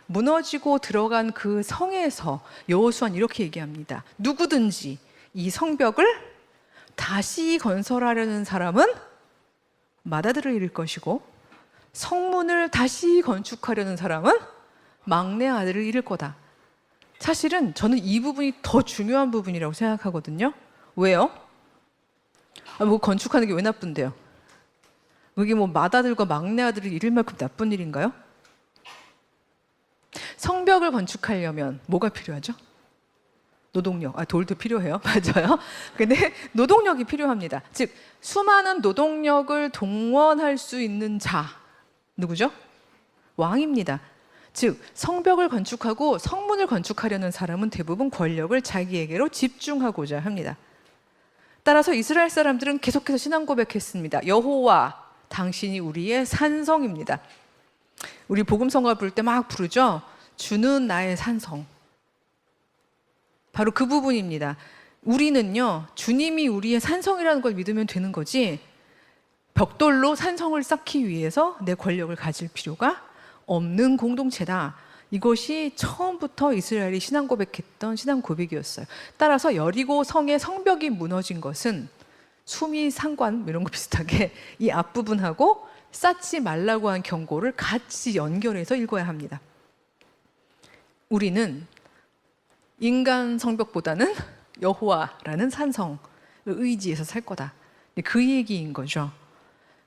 무너지고 들어간 그 성에서 여호수아는 이렇게 얘기합니다. 누구든지 이 성벽을 다시 건설하려는 사람은 맏아들을 잃을 것이고, 성문을 다시 건축하려는 사람은 막내 아들을 잃을 거다. 사실은 저는 이 부분이 더 중요한 부분이라고 생각하거든요. 왜요? 뭐 건축하는 게 왜 나쁜데요? 그게 뭐 맏아들과 막내 아들을 잃을 만큼 나쁜 일인가요? 성벽을 건축하려면 뭐가 필요하죠? 노동력. 돌도 필요해요. 맞아요. 근데 노동력이 필요합니다. 즉, 수많은 노동력을 동원할 수 있는 자, 누구죠? 왕입니다. 즉, 성벽을 건축하고 성문을 건축하려는 사람은 대부분 권력을 자기에게로 집중하고자 합니다. 따라서 이스라엘 사람들은 계속해서 신앙 고백했습니다. 여호와, 당신이 우리의 산성입니다. 우리 복음성가 부를 때 막 부르죠. 주는 나의 산성. 바로 그 부분입니다. 우리는요, 주님이 우리의 산성이라는 걸 믿으면 되는 거지, 벽돌로 산성을 쌓기 위해서 내 권력을 가질 필요가 없는 공동체다. 이것이 처음부터 이스라엘이 신앙 고백했던 신앙 고백이었어요. 따라서 여리고 성의 성벽이 무너진 것은 수미 상관 이런 거 비슷하게 이 앞부분하고 쌓지 말라고 한 경고를 같이 연결해서 읽어야 합니다. 우리는 인간 성벽보다는 여호와라는 산성을 의지해서 살 거다. 그 얘기인 거죠.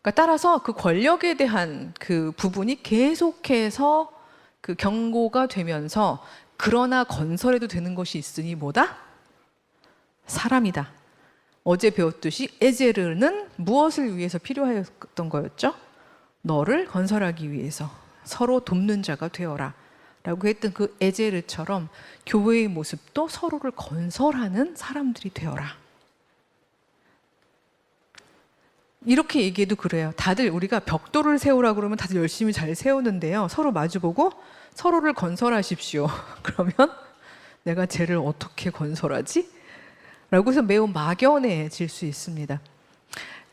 그러니까 따라서 그 권력에 대한 그 부분이 계속해서 그 경고가 되면서 그러나 건설해도 되는 것이 있으니 뭐다? 사람이다. 어제 배웠듯이 에제르는 무엇을 위해서 필요하였던 거였죠? 너를 건설하기 위해서 서로 돕는 자가 되어라 라고 했던 그 에제르처럼 교회의 모습도 서로를 건설하는 사람들이 되어라. 이렇게 얘기해도 그래요. 다들 우리가 벽돌을 세우라 그러면 다들 열심히 잘 세우는데요. 서로 마주보고 서로를 건설하십시오. 그러면 내가 쟤를 어떻게 건설하지? 라고 해서 매우 막연해질 수 있습니다.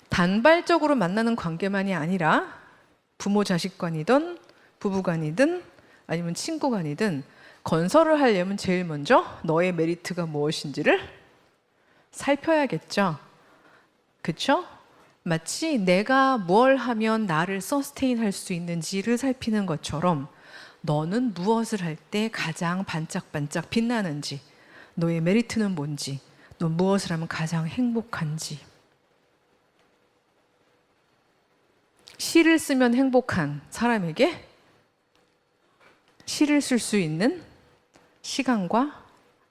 단발적으로 만나는 관계만이 아니라 부모 자식 간이든 부부 간이든 아니면 친구 간이든 건설을 하려면 제일 먼저 너의 메리트가 무엇인지를 살펴야겠죠. 그렇죠? 마치 내가 뭘 하면 나를 서스테인 할 수 있는지를 살피는 것처럼 너는 무엇을 할 때 가장 반짝반짝 빛나는지, 너의 메리트는 뭔지, 너 무엇을 하면 가장 행복한지. 시를 쓰면 행복한 사람에게 시를 쓸 수 있는 시간과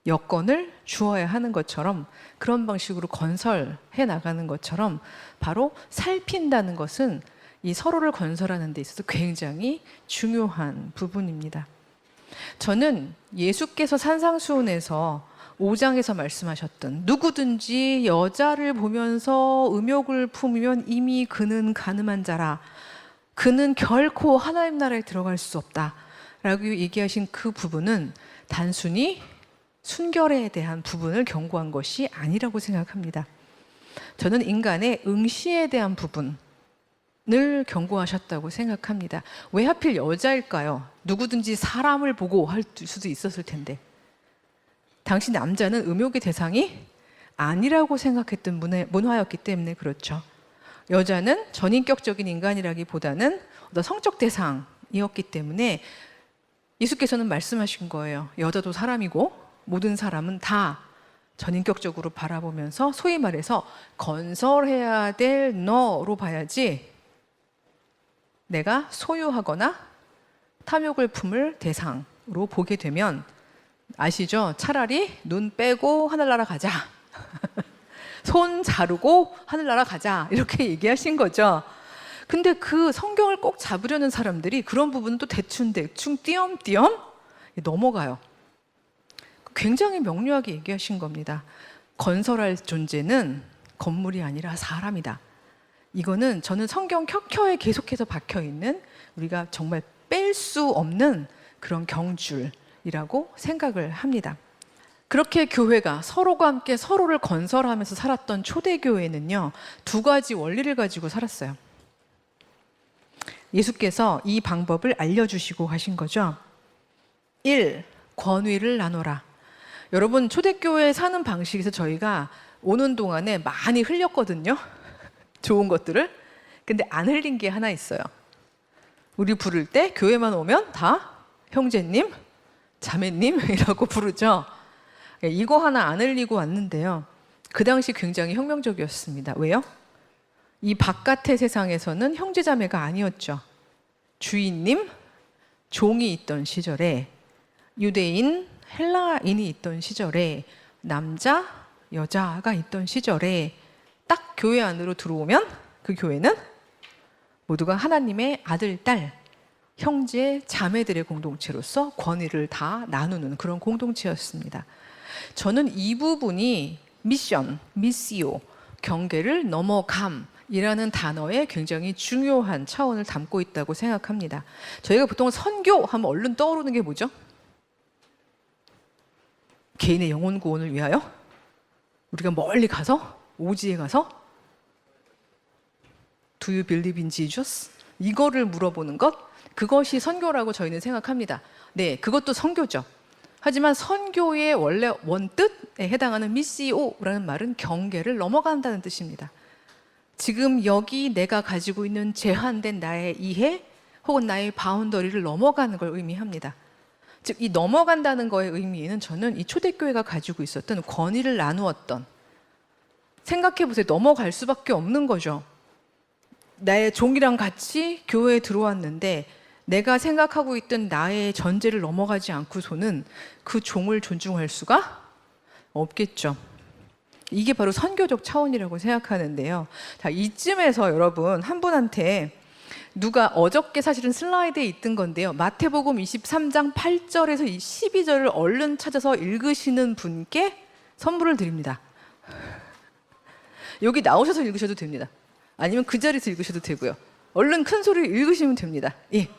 여건을 주어야 하는 것처럼, 그런 방식으로 건설해 나가는 것처럼 바로 살핀다는 것은 이 서로를 건설하는 데 있어서 굉장히 중요한 부분입니다. 저는 예수께서 산상수훈에서 5장에서 말씀하셨던 누구든지 여자를 보면서 음욕을 품으면 이미 그는 간음한 자라, 그는 결코 하나님 나라에 들어갈 수 없다 라고 얘기하신 그 부분은 단순히 순결에 대한 부분을 경고한 것이 아니라고 생각합니다. 저는 인간의 응시에 대한 부분을 경고하셨다고 생각합니다. 왜 하필 여자일까요? 누구든지 사람을 보고 할 수도 있었을 텐데. 당시 남자는 음욕의 대상이 아니라고 생각했던 문화였기 때문에 그렇죠. 여자는 전인격적인 인간이라기보다는 어떤 성적 대상이었기 때문에 예수께서는 말씀하신 거예요. 여자도 사람이고 모든 사람은 다 전인격적으로 바라보면서 소위 말해서 건설해야 될 너로 봐야지 내가 소유하거나 탐욕을 품을 대상으로 보게 되면, 아시죠? 차라리 눈 빼고 하늘나라 가자. 손 자르고 하늘나라 가자. 이렇게 얘기하신 거죠. 근데 그 성경을 꼭 잡으려는 사람들이 그런 부분은 또 대충 띄엄띄엄 넘어가요. 굉장히 명료하게 얘기하신 겁니다. 건설할 존재는 건물이 아니라 사람이다. 이거는 저는 성경 켜켜에 계속해서 박혀있는, 우리가 정말 뺄 수 없는 그런 경줄이라고 생각을 합니다. 그렇게 교회가 서로가 함께 서로를 건설하면서 살았던 초대교회는요, 두 가지 원리를 가지고 살았어요. 예수께서 이 방법을 알려주시고 가신 거죠. 1. 권위를 나눠라. 여러분, 초대교회에 사는 방식에서 저희가 오는 동안에 많이 흘렸거든요. 좋은 것들을. 근데 안 흘린 게 하나 있어요. 우리 부를 때 교회만 오면 다 형제님, 자매님이라고 부르죠. 이거 하나 안 흘리고 왔는데요. 그 당시 굉장히 혁명적이었습니다. 왜요? 이 바깥의 세상에서는 형제자매가 아니었죠. 주인님, 종이 있던 시절에, 유대인, 헬라인이 있던 시절에, 남자, 여자가 있던 시절에 딱 교회 안으로 들어오면 그 교회는 모두가 하나님의 아들, 딸, 형제, 자매들의 공동체로서 권위를 다 나누는 그런 공동체였습니다. 저는 이 부분이 미션, 미시오, 경계를 넘어감이라는 단어에 굉장히 중요한 차원을 담고 있다고 생각합니다. 저희가 보통 선교하면 얼른 떠오르는 게 뭐죠? 개인의 영혼 구원을 위하여 우리가 멀리 가서, 오지에 가서 Do you believe in Jesus? 이거를 물어보는 것, 그것이 선교라고 저희는 생각합니다. 네, 그것도 선교죠. 하지만 선교의 원래 원뜻에 해당하는 미시오라는 말은 경계를 넘어간다는 뜻입니다. 지금 여기 내가 가지고 있는 제한된 나의 이해 혹은 나의 바운더리를 넘어가는 걸 의미합니다. 즉, 이 넘어간다는 거의 의미는 저는 이 초대교회가 가지고 있었던 권위를 나누었던 생각해 보세요. 넘어갈 수밖에 없는 거죠. 나의 종이랑 같이 교회에 들어왔는데 내가 생각하고 있던 나의 전제를 넘어가지 않고서는 그 종을 존중할 수가 없겠죠. 이게 바로 선교적 차원이라고 생각하는데요. 자, 이쯤에서 여러분 한 분한테 누가 어저께 사실은 슬라이드에 있던 건데요. 마태복음 23장 8절에서 12절을 얼른 찾아서 읽으시는 분께 선물을 드립니다. 여기 나오셔서 읽으셔도 됩니다. 아니면 그 자리에서 읽으셔도 되고요. 얼른 큰 소리로 읽으시면 됩니다. 예.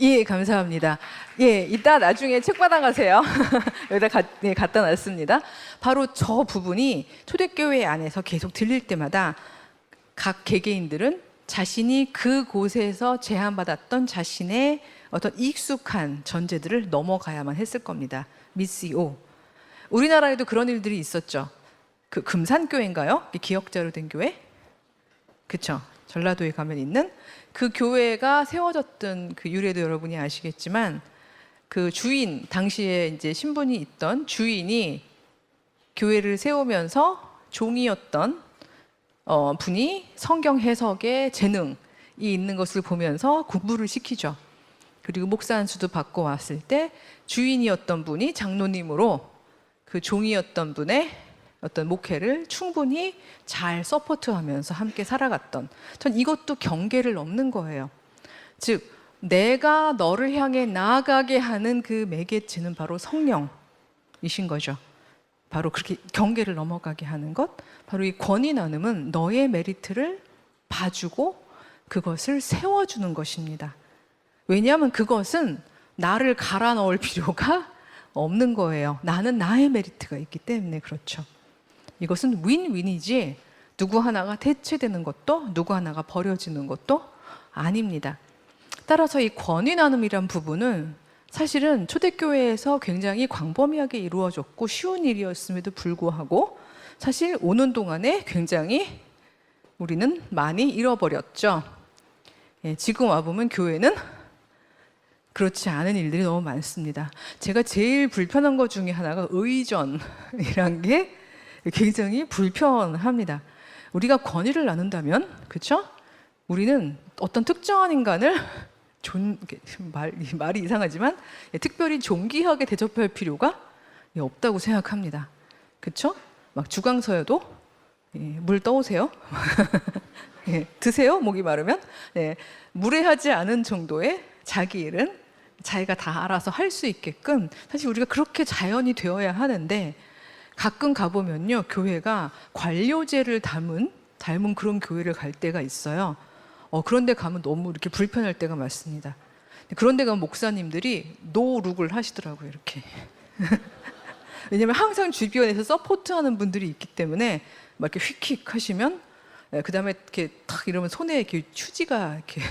예, 감사합니다. 예, 이따 나중에 책 받아가세요. 여기다 갖다 놨습니다. 바로 저 부분이 초대교회 안에서 계속 들릴 때마다 각 개개인들은 자신이 그곳에서 제한받았던 자신의 어떤 익숙한 전제들을 넘어가야만 했을 겁니다. 미시오. 우리나라에도 그런 일들이 있었죠. 그 금산교회인가요? 기억자로 된 교회? 그쵸. 전라도에 가면 있는 그 교회가 세워졌던 그 유래도 여러분이 아시겠지만 그 주인, 당시에 이제 신분이 있던 주인이 교회를 세우면서 종이었던 분이 성경 해석에 재능이 있는 것을 보면서 공부를 시키죠. 그리고 목사 안수도 받고 왔을 때 주인이었던 분이 장로님으로 그 종이었던 분의 어떤 목회를 충분히 잘 서포트하면서 함께 살아갔던, 전 이것도 경계를 넘는 거예요. 즉 내가 너를 향해 나아가게 하는 그 매개체는 바로 성령이신 거죠. 바로 그렇게 경계를 넘어가게 하는 것, 바로 이 권위 나눔은 너의 메리트를 봐주고 그것을 세워주는 것입니다. 왜냐하면 그것은 나를 갈아 넣을 필요가 없는 거예요. 나는 나의 메리트가 있기 때문에 그렇죠. 이것은 윈윈이지 누구 하나가 대체되는 것도 누구 하나가 버려지는 것도 아닙니다. 따라서 이 권위 나눔이란 부분은 사실은 초대교회에서 굉장히 광범위하게 이루어졌고 쉬운 일이었음에도 불구하고 사실 오는 동안에 굉장히 우리는 많이 잃어버렸죠. 예, 지금 와보면 교회는 그렇지 않은 일들이 너무 많습니다. 제가 제일 불편한 것 중에 하나가 의전이란 게 굉장히 불편합니다. 우리가 권위를 나눈다면, 그렇죠? 우리는 어떤 특정한 인간을 말이 이상하지만 특별히 존귀하게 대접할 필요가 없다고 생각합니다. 그렇죠? 막 주강서에도 물 떠오세요. 드세요. 목이 마르면 무례하지 않은 정도의 자기 일은 자기가 다 알아서 할 수 있게끔 사실 우리가 그렇게 자연이 되어야 하는데 가끔 가보면요 교회가 관료제를 닮은 그런 교회를 갈 때가 있어요. 그런데 가면 너무 이렇게 불편할 때가 많습니다. 그런데 가면 목사님들이 노룩을 하시더라고요 이렇게. 왜냐면 항상 주변에서 서포트하는 분들이 있기 때문에 막 이렇게 휙휙 하시면 그 다음에 이렇게 탁 이러면 손에 이렇게 휴지가 이렇게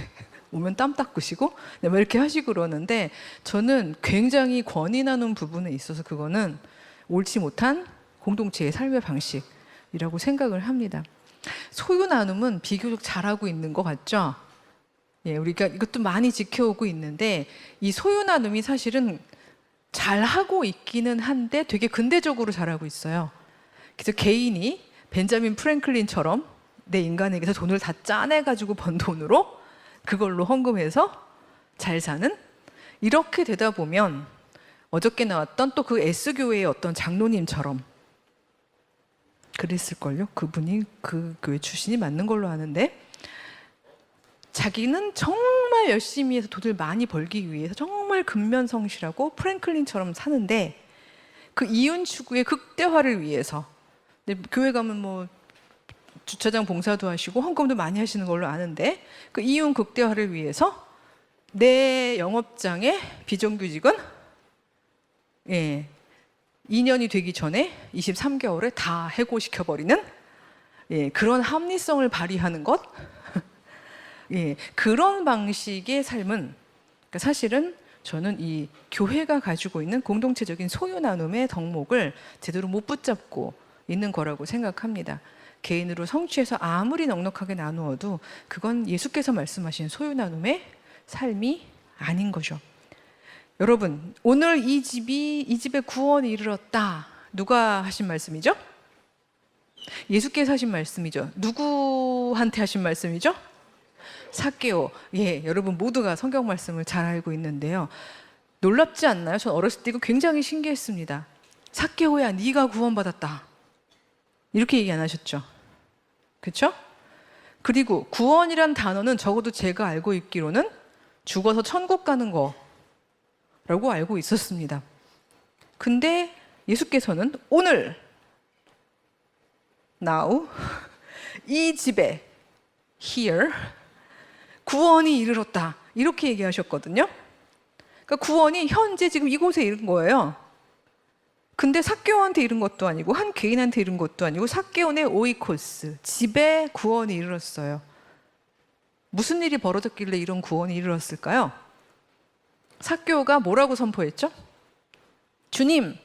오면 땀 닦으시고 막 이렇게 하시고 그러는데 저는 굉장히 권위 나눈 부분에 있어서 그거는 옳지 못한 공동체의 삶의 방식이라고 생각을 합니다. 소유 나눔은 비교적 잘하고 있는 것 같죠? 예, 우리가 이것도 많이 지켜오고 있는데 이 소유 나눔이 사실은 잘하고 있기는 한데 되게 근대적으로 잘하고 있어요. 그래서 개인이 벤자민 프랭클린처럼 내 인간에게서 돈을 다 짜내가지고 번 돈으로 그걸로 헌금해서 잘 사는, 이렇게 되다 보면 어저께 나왔던 또 그 S교회의 어떤 장로님처럼 그랬을걸요. 그분이 그 교회 출신이 맞는 걸로 아는데 자기는 정말 열심히 해서 돈을 많이 벌기 위해서 정말 근면성실하고 프랭클린처럼 사는데 그 이윤 추구의 극대화를 위해서 교회 가면 뭐 주차장 봉사도 하시고 헌금도 많이 하시는 걸로 아는데 그 이윤 극대화를 위해서 내 영업장의 비정규직은 2년이 되기 전에 23개월에 다 해고시켜버리는 그런 합리성을 발휘하는 것. 그런 방식의 삶은 그러니까 사실은 저는 이 교회가 가지고 있는 공동체적인 소유 나눔의 덕목을 제대로 못 붙잡고 있는 거라고 생각합니다. 개인으로 성취해서 아무리 넉넉하게 나누어도 그건 예수께서 말씀하신 소유 나눔의 삶이 아닌 거죠. 여러분, 오늘 이 집에 구원이 이르렀다. 누가 하신 말씀이죠? 예수께서 하신 말씀이죠. 누구한테 하신 말씀이죠? 삭개오. 여러분 모두가 성경 말씀을 잘 알고 있는데요. 놀랍지 않나요? 전 어렸을 때 이거 굉장히 신기했습니다. 삭개오야, 네가 구원받았다. 이렇게 얘기 안 하셨죠? 그렇죠? 그리고 구원이란 단어는 적어도 제가 알고 있기로는 죽어서 천국 가는 거라고 알고 있었습니다. 근데 예수께서는 오늘, now, 이 집에, here, 구원이 이르렀다. 이렇게 얘기하셨거든요. 그러니까 구원이 현재 지금 이곳에 이른 거예요. 근데 삭개오한테 이른 것도 아니고 한 개인한테 이른 것도 아니고 삭개오의 오이코스, 집에 구원이 이르렀어요. 무슨 일이 벌어졌길래 이런 구원이 이르렀을까요? 삭개오가 뭐라고 선포했죠? 주님,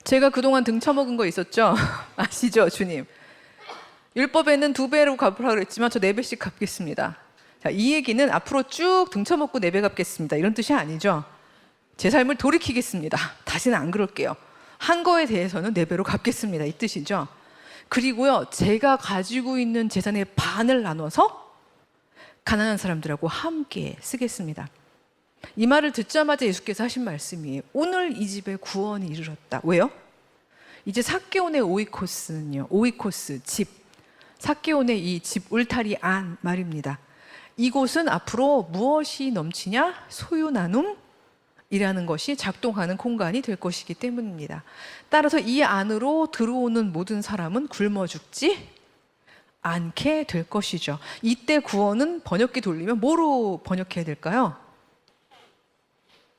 제가 그동안 등쳐먹은 거 있었죠? 아시죠, 주님? 율법에는 2배로 갚으라고 그랬지만 저 4배씩 갚겠습니다. 자, 이 얘기는 앞으로 쭉 등쳐먹고 4배 갚겠습니다. 이런 뜻이 아니죠. 제 삶을 돌이키겠습니다. 다시는 안 그럴게요. 한 거에 대해서는 4배로 갚겠습니다. 이 뜻이죠. 그리고요, 제가 가지고 있는 재산의 반을 나눠서 가난한 사람들하고 함께 쓰겠습니다. 이 말을 듣자마자 예수께서 하신 말씀이에요. 오늘 이 집에 구원이 이르렀다. 왜요? 이제 삭개오의 오이코스는요, 오이코스, 집. 삭개오의 이 집 울타리 안 말입니다. 이곳은 앞으로 무엇이 넘치냐? 소유 나눔이라는 것이 작동하는 공간이 될 것이기 때문입니다. 따라서 이 안으로 들어오는 모든 사람은 굶어 죽지 않게 될 것이죠. 이때 구원은 번역기 돌리면 뭐로 번역해야 될까요?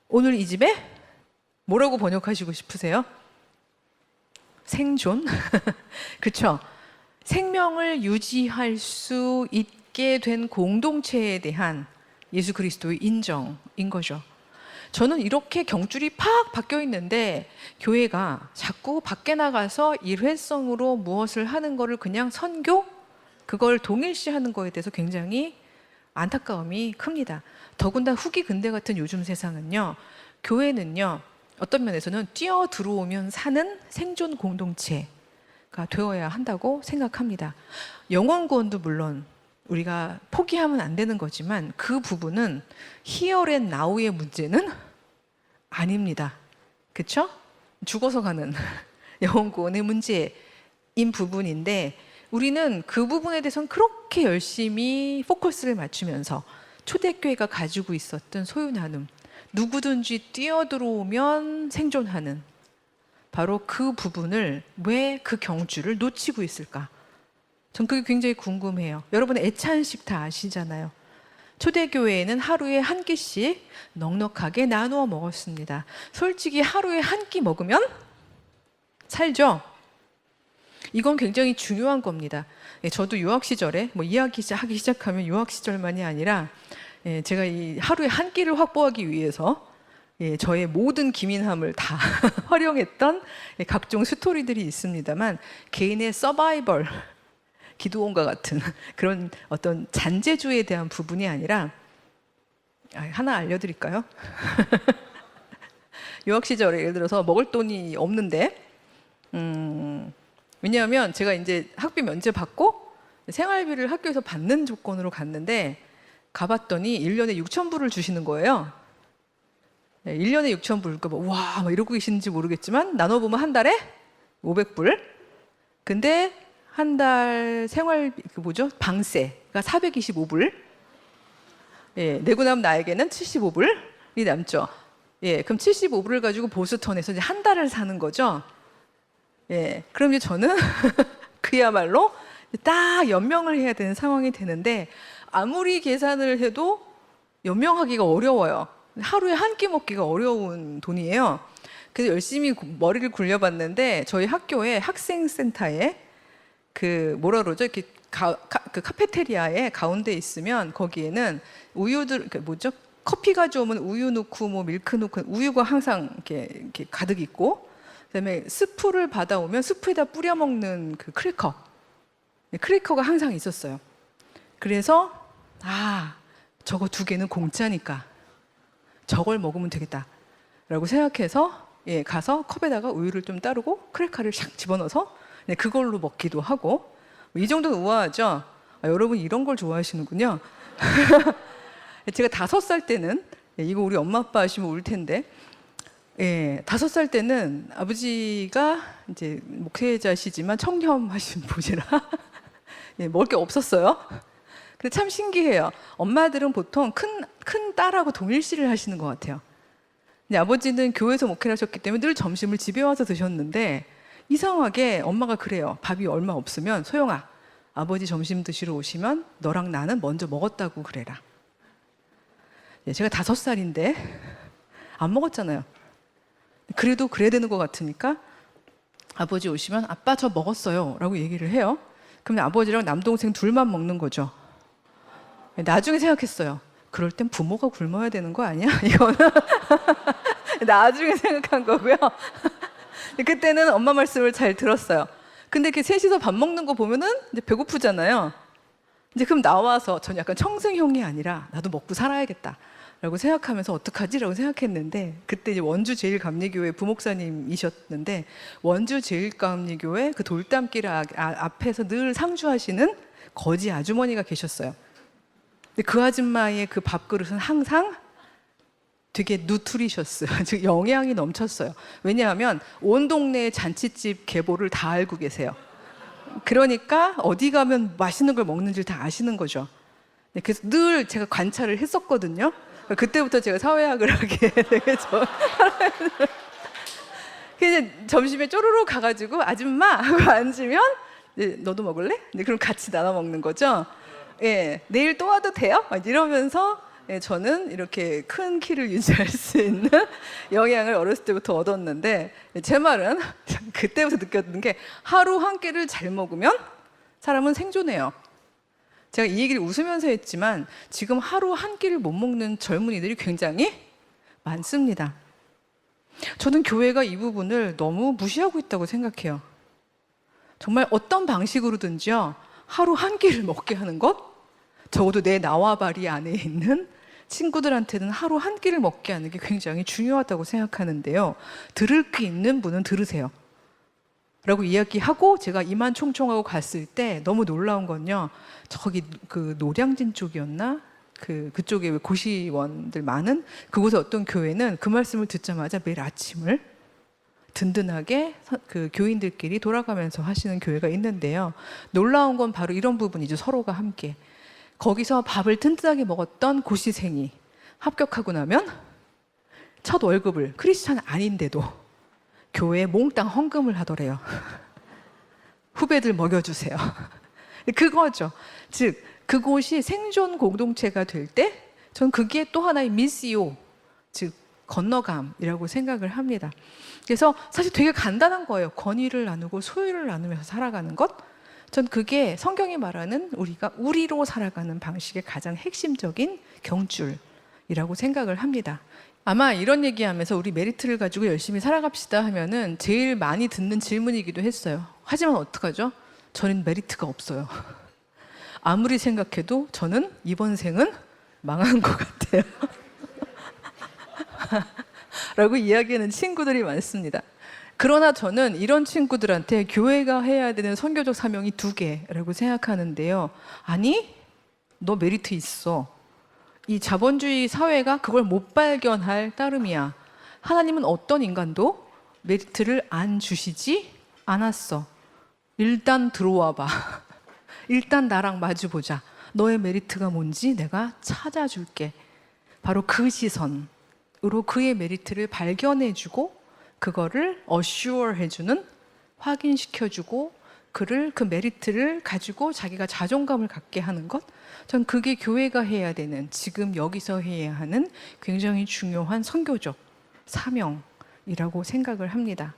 오늘 이 집에 뭐라고 번역하시고 싶으세요? 생존? 그렇죠? 생명을 유지할 수 있게 된 공동체에 대한 예수 그리스도의 인정인 거죠. 저는 이렇게 경줄이 팍 바뀌어 있는데 교회가 자꾸 밖에 나가서 일회성으로 무엇을 하는 거를 그냥 선교? 그걸 동일시하는 거에 대해서 굉장히 안타까움이 큽니다. 더군다나 후기 근대 같은 요즘 세상은요, 교회는요, 어떤 면에서는 뛰어 들어오면 사는 생존 공동체가 되어야 한다고 생각합니다. 영원 구원도 물론 우리가 포기하면 안 되는 거지만 그 부분은 here and now의 문제는 아닙니다. 그렇죠? 죽어서 가는 영원 구원의 문제인 부분인데 우리는 그 부분에 대해서는 그렇게 열심히 포커스를 맞추면서 초대교회가 가지고 있었던 소유 나눔, 누구든지 뛰어들어오면 생존하는 바로 그 부분을 왜 그 경주를 놓치고 있을까? 전 그게 굉장히 궁금해요. 여러분 애찬식 다 아시잖아요. 초대교회에는 하루에 한 끼씩 넉넉하게 나누어 먹었습니다. 솔직히 하루에 한 끼 먹으면 살죠? 이건 굉장히 중요한 겁니다. 저도 유학 시절에 이야기하기 시작하면 유학 시절만이 아니라 제가 이 하루에 한 끼를 확보하기 위해서 저의 모든 기민함을 다 활용했던 각종 스토리들이 있습니다만 개인의 서바이벌 기도원과 같은 그런 어떤 잔재주에 대한 부분이 아니라 하나 알려드릴까요? 유학 시절에 예를 들어서 먹을 돈이 없는데 왜냐하면 제가 이제 학비 면제 받고 생활비를 학교에서 받는 조건으로 갔는데 가봤더니 1년에 6,000불을 주시는 거예요. 1년에 6,000불. 그러니까 와, 막 이러고 계시는지 모르겠지만 나눠보면 한 달에 500불. 근데 한 달 생활비, 방세가 425불. 내고 나면 나에게는 75불이 남죠. 그럼 75불을 가지고 보스턴에서 이제 한 달을 사는 거죠. 그럼 이제 저는 그야말로 딱 연명을 해야 되는 상황이 되는데 아무리 계산을 해도 연명하기가 어려워요. 하루에 한 끼 먹기가 어려운 돈이에요. 그래서 열심히 머리를 굴려봤는데 저희 학교에 학생센터에 그 뭐라 그러죠? 이렇게 그 카페테리아에 가운데 있으면 거기에는 우유들 그 뭐죠? 커피 가져오면 우유 넣고 뭐 밀크 넣고 우유가 항상 이렇게 가득 있고 그다음에 스프를 받아오면 스프에다 뿌려 먹는 그 크래커가 항상 있었어요. 그래서 저거 2개는 공짜니까 저걸 먹으면 되겠다라고 생각해서 가서 컵에다가 우유를 좀 따르고 크래커를 샥 집어넣어서 그걸로 먹기도 하고 이 정도는 우아하죠. 여러분 이런 걸 좋아하시는군요. 제가 5살 때는 이거 우리 엄마 아빠 아시면 울 텐데 5살 때는 아버지가 이제 목회자시지만 청렴하신 분이라 먹을 게 없었어요. 근데 참 신기해요. 엄마들은 보통 큰 딸하고 동일시를 하시는 것 같아요. 근데 아버지는 교회에서 목회를 하셨기 때문에 늘 점심을 집에 와서 드셨는데 이상하게 엄마가 그래요. 밥이 얼마 없으면 소영아, 아버지 점심 드시러 오시면 너랑 나는 먼저 먹었다고 그래라. 제가 5살인데 안 먹었잖아요. 그래도 그래야 되는 것 같으니까 아버지 오시면 아빠 저 먹었어요 라고 얘기를 해요. 그러면 아버지랑 남동생 둘만 먹는 거죠. 나중에 생각했어요. 그럴 땐 부모가 굶어야 되는 거 아니야? 이거는 나중에 생각한 거고요. 그때는 엄마 말씀을 잘 들었어요. 근데 이렇게 셋이서 밥 먹는 거 보면은 이제 배고프잖아요. 이제 그럼 나와서 전 약간 청승형이 아니라 나도 먹고 살아야겠다 라고 생각하면서 어떡하지라고 생각했는데 그때 이제 원주 제일감리교회 부목사님이셨는데 원주 제일감리교회 그 돌담길 앞에서 늘 상주하시는 거지 아주머니가 계셨어요. 근데 그 아줌마의 그 밥그릇은 항상 되게 누트리셔스요. 즉 영양이 넘쳤어요. 왜냐하면 온 동네의 잔치집 계보를 다 알고 계세요. 그러니까 어디 가면 맛있는 걸 먹는지 다 아시는 거죠. 그래서 늘 제가 관찰을 했었거든요. 그때부터 제가 사회학을 하게 되겠죠. 그래서 점심에 쪼르르 가가지고 아줌마 하고 앉으면 너도 먹을래? 그럼 같이 나눠 먹는 거죠. 내일 또 와도 돼요? 이러면서 저는 이렇게 큰 키를 유지할 수 있는 영향을 어렸을 때부터 얻었는데 제 말은 그때부터 느꼈던 게 하루 한 끼를 잘 먹으면 사람은 생존해요. 제가 이 얘기를 웃으면서 했지만 지금 하루 한 끼를 못 먹는 젊은이들이 굉장히 많습니다. 저는 교회가 이 부분을 너무 무시하고 있다고 생각해요. 정말 어떤 방식으로든지요 하루 한 끼를 먹게 하는 것, 적어도 내 나와바리 안에 있는 친구들한테는 하루 한 끼를 먹게 하는 게 굉장히 중요하다고 생각하는데요. 들을 귀 있는 분은 들으세요 라고 이야기하고 제가 이만 총총하고 갔을 때 너무 놀라운 건요. 저기 그 노량진 쪽이었나? 그쪽에 고시원들 많은 그곳에 어떤 교회는 그 말씀을 듣자마자 매일 아침을 든든하게 그 교인들끼리 돌아가면서 하시는 교회가 있는데요. 놀라운 건 바로 이런 부분이죠. 서로가 함께. 거기서 밥을 든든하게 먹었던 고시생이 합격하고 나면 첫 월급을 크리스찬 아닌데도 교회에 몽땅 헌금을 하더래요. 후배들 먹여주세요. 그거죠. 즉 그곳이 생존 공동체가 될 때 전 그게 또 하나의 미시오, 즉 건너감이라고 생각을 합니다. 그래서 사실 되게 간단한 거예요. 권위를 나누고 소유를 나누면서 살아가는 것. 전 그게 성경이 말하는 우리가 우리로 살아가는 방식의 가장 핵심적인 경줄이라고 생각을 합니다. 아마 이런 얘기하면서 우리 메리트를 가지고 열심히 살아갑시다 하면은 제일 많이 듣는 질문이기도 했어요. 하지만 어떡하죠? 저는 메리트가 없어요. 아무리 생각해도 저는 이번 생은 망한 것 같아요. 라고 이야기하는 친구들이 많습니다. 그러나 저는 이런 친구들한테 교회가 해야 되는 선교적 사명이 2개라고 생각하는데요. 아니, 너 메리트 있어. 이 자본주의 사회가 그걸 못 발견할 따름이야. 하나님은 어떤 인간도 메리트를 안 주시지 않았어. 일단 들어와 봐. 일단 나랑 마주보자. 너의 메리트가 뭔지 내가 찾아줄게. 바로 그 시선으로 그의 메리트를 발견해주고 그거를 assure 해주는, 확인시켜주고 그를 그 메리트를 가지고 자기가 자존감을 갖게 하는 것. 전 그게 교회가 해야 되는, 지금 여기서 해야 하는 굉장히 중요한 선교적 사명, 이라고 생각을 합니다.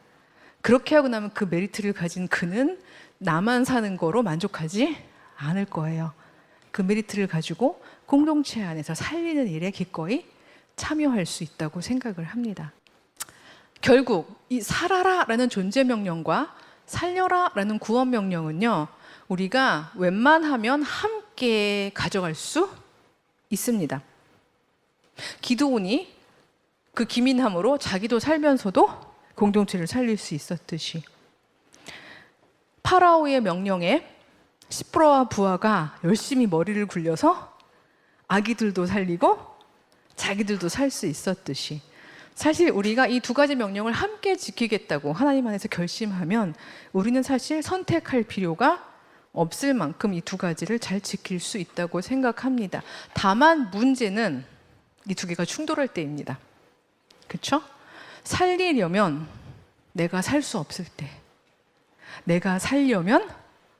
그렇게 하고 나면 그 메리트를 가진 그는 나만 사는 거로 만족하지 않을 거예요. 그 메리트를 가지고 공동체 안에서 살리는 일에 기꺼이 참여할 수 있다고 생각을 합니다. 결국 이 살아라라는 존재 명령과 살려라라는 구원 명령은요, 우리가 웬만하면 함께 가져갈 수 있습니다. 기드온이 그 기민함으로 자기도 살면서도 공동체를 살릴 수 있었듯이, 파라오의 명령에 시프라와 부하가 열심히 머리를 굴려서 아기들도 살리고 자기들도 살 수 있었듯이, 사실 우리가 이 두 가지 명령을 함께 지키겠다고 하나님 안에서 결심하면 우리는 사실 선택할 필요가 없을 만큼 이 두 가지를 잘 지킬 수 있다고 생각합니다. 다만 문제는 이 두 개가 충돌할 때입니다. 그렇죠? 살리려면 내가 살 수 없을 때, 내가 살려면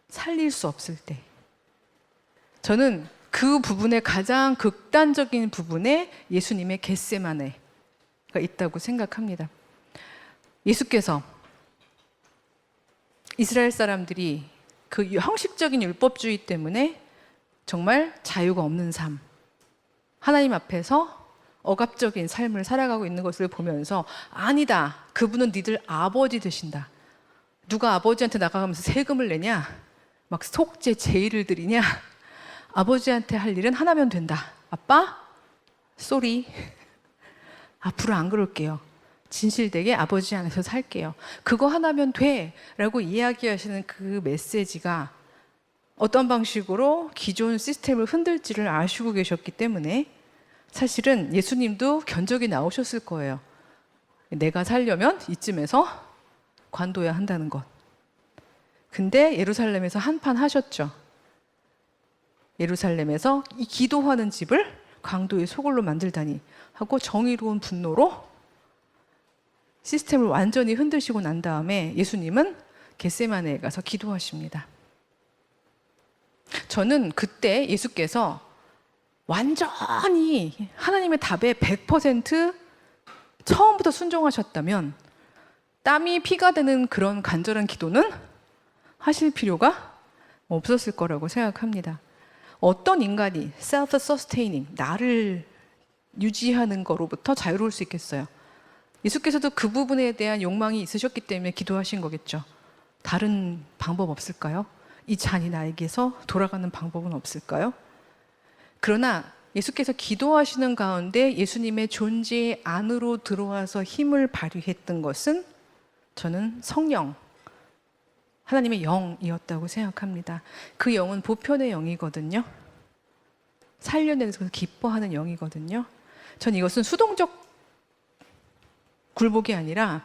살릴 수 없을 때, 저는 그 부분의 가장 극단적인 부분에 예수님의 겟세마네가 있다고 생각합니다. 예수께서 이스라엘 사람들이 그 형식적인 율법주의 때문에 정말 자유가 없는 삶, 하나님 앞에서 억압적인 삶을 살아가고 있는 것을 보면서, 아니다, 그분은 니들 아버지 되신다. 누가 아버지한테 나가면서 세금을 내냐? 막 속죄 제의를 드리냐? 아버지한테 할 일은 하나면 된다. 아빠, 쏘리. 앞으로 안 그럴게요. 진실되게 아버지 안에서 살게요. 그거 하나면 돼 라고 이야기하시는 그 메시지가 어떤 방식으로 기존 시스템을 흔들지를 아시고 계셨기 때문에 사실은 예수님도 견적이 나오셨을 거예요. 내가 살려면 이쯤에서 관둬야 한다는 것. 근데 예루살렘에서 한판 하셨죠. 예루살렘에서 이 기도하는 집을 강도의 소굴로 만들다니 하고 정의로운 분노로 시스템을 완전히 흔드시고 난 다음에 예수님은 겟세마네에 가서 기도하십니다. 저는 그때 예수께서 완전히 하나님의 답에 100% 처음부터 순종하셨다면 땀이 피가 되는 그런 간절한 기도는 하실 필요가 없었을 거라고 생각합니다. 어떤 인간이 self-sustaining, 나를 유지하는 거로부터 자유로울 수 있겠어요? 예수께서도 그 부분에 대한 욕망이 있으셨기 때문에 기도하신 거겠죠. 다른 방법 없을까요? 이 잔이 나에게서 돌아가는 방법은 없을까요? 그러나 예수께서 기도하시는 가운데 예수님의 존재 안으로 들어와서 힘을 발휘했던 것은 저는 성령, 하나님의 영이었다고 생각합니다. 그 영은 보편의 영이거든요. 살려내는 것을 기뻐하는 영이거든요. 전 이것은 수동적 굴복이 아니라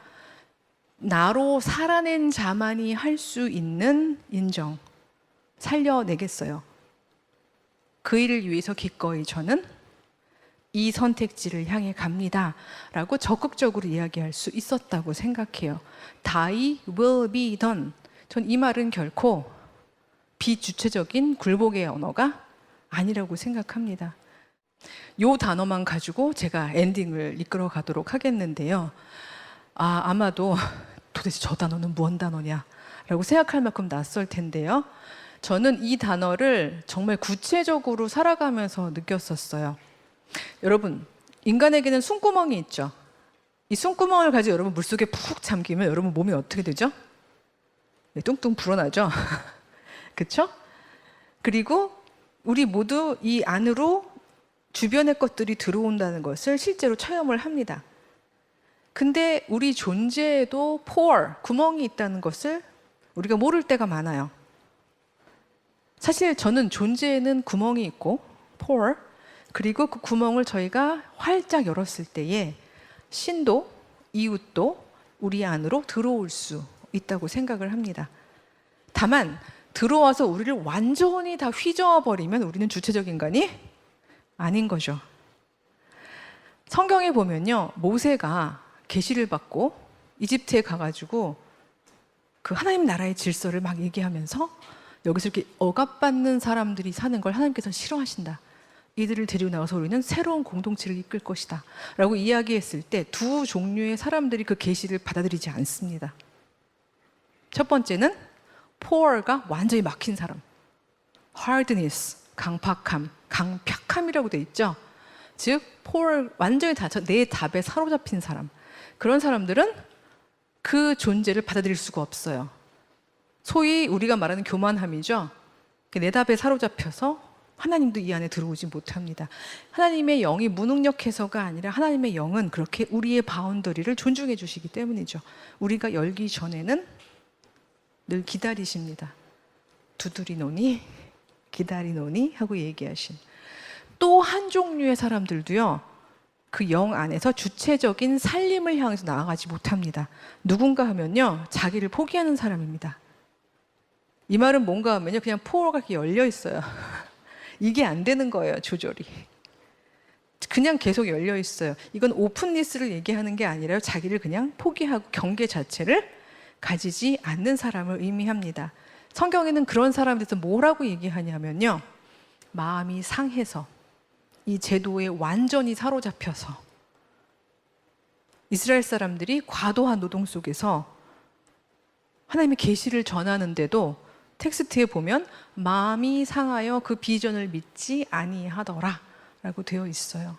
나로 살아낸 자만이 할 수 있는 인정, 살려내겠어요. 그 일을 위해서 기꺼이 저는 이 선택지를 향해 갑니다 라고 적극적으로 이야기할 수 있었다고 생각해요. Thy will be done. 전 이 말은 결코 비주체적인 굴복의 언어가 아니라고 생각합니다. 이 단어만 가지고 제가 엔딩을 이끌어 가도록 하겠는데요. 아마도 도대체 저 단어는 무슨 단어냐 라고 생각할 만큼 낯설 텐데요. 저는 이 단어를 정말 구체적으로 살아가면서 느꼈었어요. 여러분, 인간에게는 숨구멍이 있죠. 이 숨구멍을 가지고 여러분 물속에 푹 잠기면 여러분 몸이 어떻게 되죠? 네, 뚱뚱 불어나죠? 그렇죠? 그리고 우리 모두 이 안으로 주변의 것들이 들어온다는 것을 실제로 체험을 합니다. 근데 우리 존재에도 pore, 구멍이 있다는 것을 우리가 모를 때가 많아요. 사실 저는 존재에는 구멍이 있고 pore, 그리고 그 구멍을 저희가 활짝 열었을 때에 신도, 이웃도 우리 안으로 들어올 수 있다고 생각을 합니다. 다만 들어와서 우리를 완전히 다 휘저어 버리면 우리는 주체적 인간이 아닌 거죠. 성경에 보면요, 모세가 계시를 받고 이집트에 가가지고 그 하나님 나라의 질서를 막 얘기하면서 여기서 이렇게 억압받는 사람들이 사는 걸 하나님께서 싫어하신다, 이들을 데리고 나가서 우리는 새로운 공동체를 이끌 것이다 라고 이야기했을 때 두 종류의 사람들이 그 계시를 받아들이지 않습니다. 첫 번째는 poor가 완전히 막힌 사람, hardness, 강팍함, 강팍함이라고 돼 있죠. 즉 poor, 완전히 닫혀 내 답에 사로잡힌 사람, 그런 사람들은 그 존재를 받아들일 수가 없어요. 소위 우리가 말하는 교만함이죠. 내 답에 사로잡혀서 하나님도 이 안에 들어오지 못합니다. 하나님의 영이 무능력해서가 아니라 하나님의 영은 그렇게 우리의 바운더리를 존중해 주시기 때문이죠. 우리가 열기 전에는 늘 기다리십니다. 두드리노니 기다리노니 하고 얘기하신. 또 한 종류의 사람들도요, 그 영 안에서 주체적인 살림을 향해서 나아가지 못합니다. 누군가 하면요, 자기를 포기하는 사람입니다. 이 말은 뭔가 하면요, 그냥 포로가 이렇게 열려 있어요. 이게 안 되는 거예요, 조절이. 그냥 계속 열려 있어요. 이건 오픈리스를 얘기하는 게 아니라요, 자기를 그냥 포기하고 경계 자체를 가지지 않는 사람을 의미합니다. 성경에는 그런 사람에 대해서 뭐라고 얘기하냐면요, 마음이 상해서 이 제도에 완전히 사로잡혀서 이스라엘 사람들이 과도한 노동 속에서 하나님의 계시를 전하는데도 텍스트에 보면 마음이 상하여 그 비전을 믿지 아니하더라 라고 되어 있어요.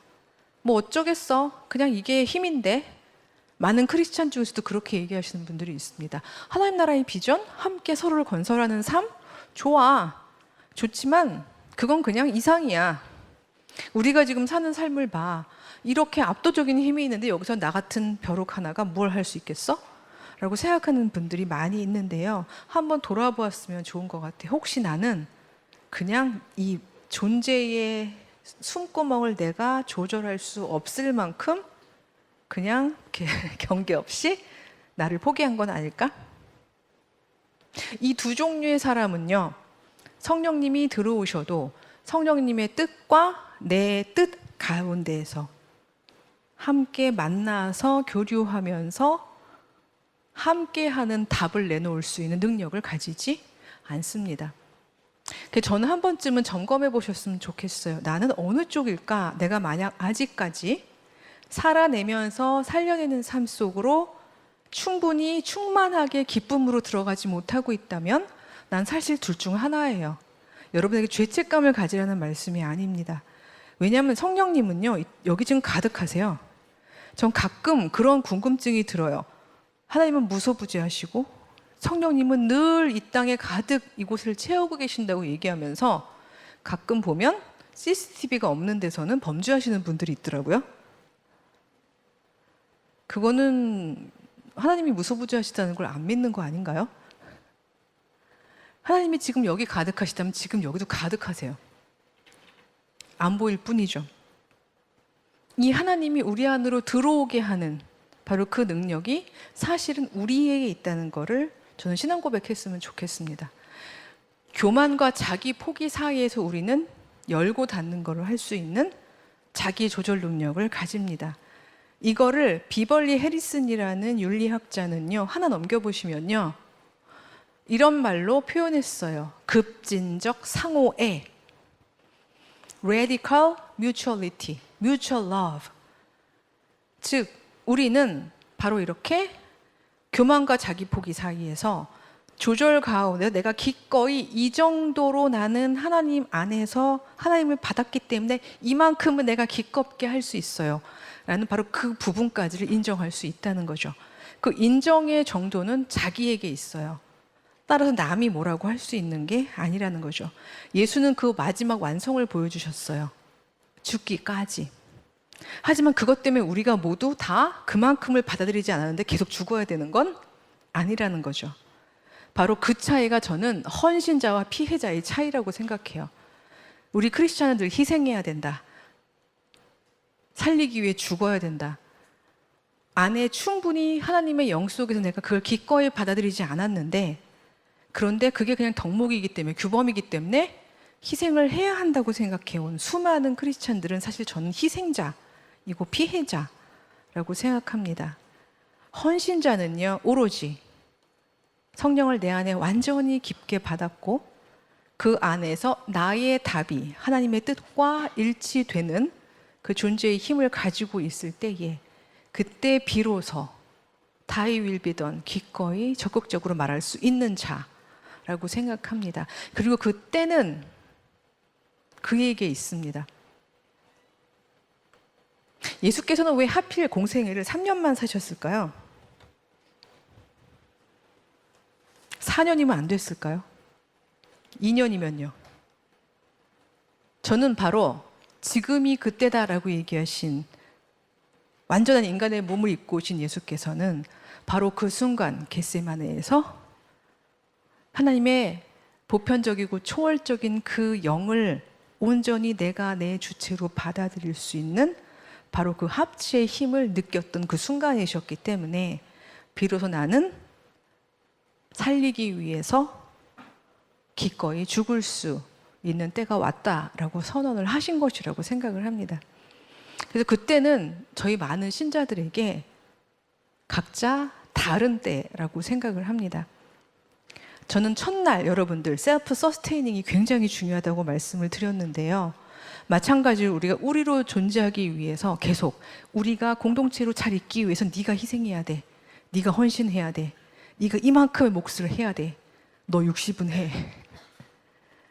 뭐 어쩌겠어, 그냥 이게 힘인데. 많은 크리스찬 중에서도 그렇게 얘기하시는 분들이 있습니다. 하나님 나라의 비전, 함께 서로를 건설하는 삶, 좋아, 좋지만 그건 그냥 이상이야. 우리가 지금 사는 삶을 봐. 이렇게 압도적인 힘이 있는데 여기서 나 같은 벼룩 하나가 뭘 할 수 있겠어? 라고 생각하는 분들이 많이 있는데요. 한번 돌아보았으면 좋은 것 같아요. 혹시 나는 그냥 이 존재의 숨구멍을 내가 조절할 수 없을 만큼 그냥 경계 없이 나를 포기한 건 아닐까? 이 두 종류의 사람은요, 성령님이 들어오셔도 성령님의 뜻과 내 뜻 가운데에서 함께 만나서 교류하면서 함께하는 답을 내놓을 수 있는 능력을 가지지 않습니다. 저는 한 번쯤은 점검해 보셨으면 좋겠어요. 나는 어느 쪽일까? 내가 만약 아직까지 살아내면서 살려내는 삶 속으로 충분히 충만하게 기쁨으로 들어가지 못하고 있다면 난 사실 둘 중 하나예요. 여러분에게 죄책감을 가지라는 말씀이 아닙니다. 왜냐하면 성령님은요, 여기 지금 가득하세요. 전 가끔 그런 궁금증이 들어요. 하나님은 무소부재하시고 성령님은 늘 이 땅에 가득 이곳을 채우고 계신다고 얘기하면서 가끔 보면 CCTV가 없는 데서는 범죄하시는 분들이 있더라고요. 그거는 하나님이 무소부재하시다는 걸 안 믿는 거 아닌가요? 하나님이 지금 여기 가득하시다면 지금 여기도 가득하세요. 안 보일 뿐이죠. 이 하나님이 우리 안으로 들어오게 하는 바로 그 능력이 사실은 우리에게 있다는 거를 저는 신앙 고백했으면 좋겠습니다. 교만과 자기 포기 사이에서 우리는 열고 닫는 거를 할 수 있는 자기 조절 능력을 가집니다. 이거를 비벌리 해리슨이라는 윤리학자는요, 하나 넘겨보시면요, 이런 말로 표현했어요. 급진적 상호애, radical mutuality, mutual love. 즉 우리는 바로 이렇게 교만과 자기 포기 사이에서 조절 가운데 내가 기꺼이 이 정도로 나는 하나님 안에서 하나님을 받았기 때문에 이만큼은 내가 기껍게 할 수 있어요 라는 바로 그 부분까지를 인정할 수 있다는 거죠. 그 인정의 정도는 자기에게 있어요. 따라서 남이 뭐라고 할 수 있는 게 아니라는 거죠. 예수는 그 마지막 완성을 보여주셨어요. 죽기까지. 하지만 그것 때문에 우리가 모두 다 그만큼을 받아들이지 않았는데 계속 죽어야 되는 건 아니라는 거죠. 바로 그 차이가 저는 헌신자와 피해자의 차이라고 생각해요. 우리 크리스찬은 늘 희생해야 된다. 살리기 위해 죽어야 된다. 안에 충분히 하나님의 영 속에서 내가 그걸 기꺼이 받아들이지 않았는데, 그런데 그게 그냥 덕목이기 때문에, 규범이기 때문에 희생을 해야 한다고 생각해온 수많은 크리스찬들은 사실 저는 희생자이고 피해자라고 생각합니다. 헌신자는요, 오로지 성령을 내 안에 완전히 깊게 받았고 그 안에서 나의 답이 하나님의 뜻과 일치되는 그 존재의 힘을 가지고 있을 때에 그때 비로소 다이 윌비던 기꺼이 적극적으로 말할 수 있는 자라고 생각합니다. 그리고 그 때는 그에게 있습니다. 예수께서는 왜 하필 공생애를 3년만 사셨을까요? 4년이면 안 됐을까요? 2년이면요. 저는 바로 지금이 그때다라고 얘기하신 완전한 인간의 몸을 입고 오신 예수께서는 바로 그 순간 겟세마네에서 하나님의 보편적이고 초월적인 그 영을 온전히 내가 내 주체로 받아들일 수 있는 바로 그 합치의 힘을 느꼈던 그 순간이셨기 때문에 비로소 나는 살리기 위해서 기꺼이 죽을 수 있는 때가 왔다라고 선언을 하신 것이라고 생각을 합니다. 그래서 그때는 저희 많은 신자들에게 각자 다른 때라고 생각을 합니다. 저는 첫날 여러분들 셀프 서스테이닝이 굉장히 중요하다고 말씀을 드렸는데요. 마찬가지로 우리가 우리로 존재하기 위해서 계속 우리가 공동체로 잘 있기 위해서 네가 희생해야 돼. 네가 헌신해야 돼. 네가 이만큼의 몫을 해야 돼. 너 60은 해.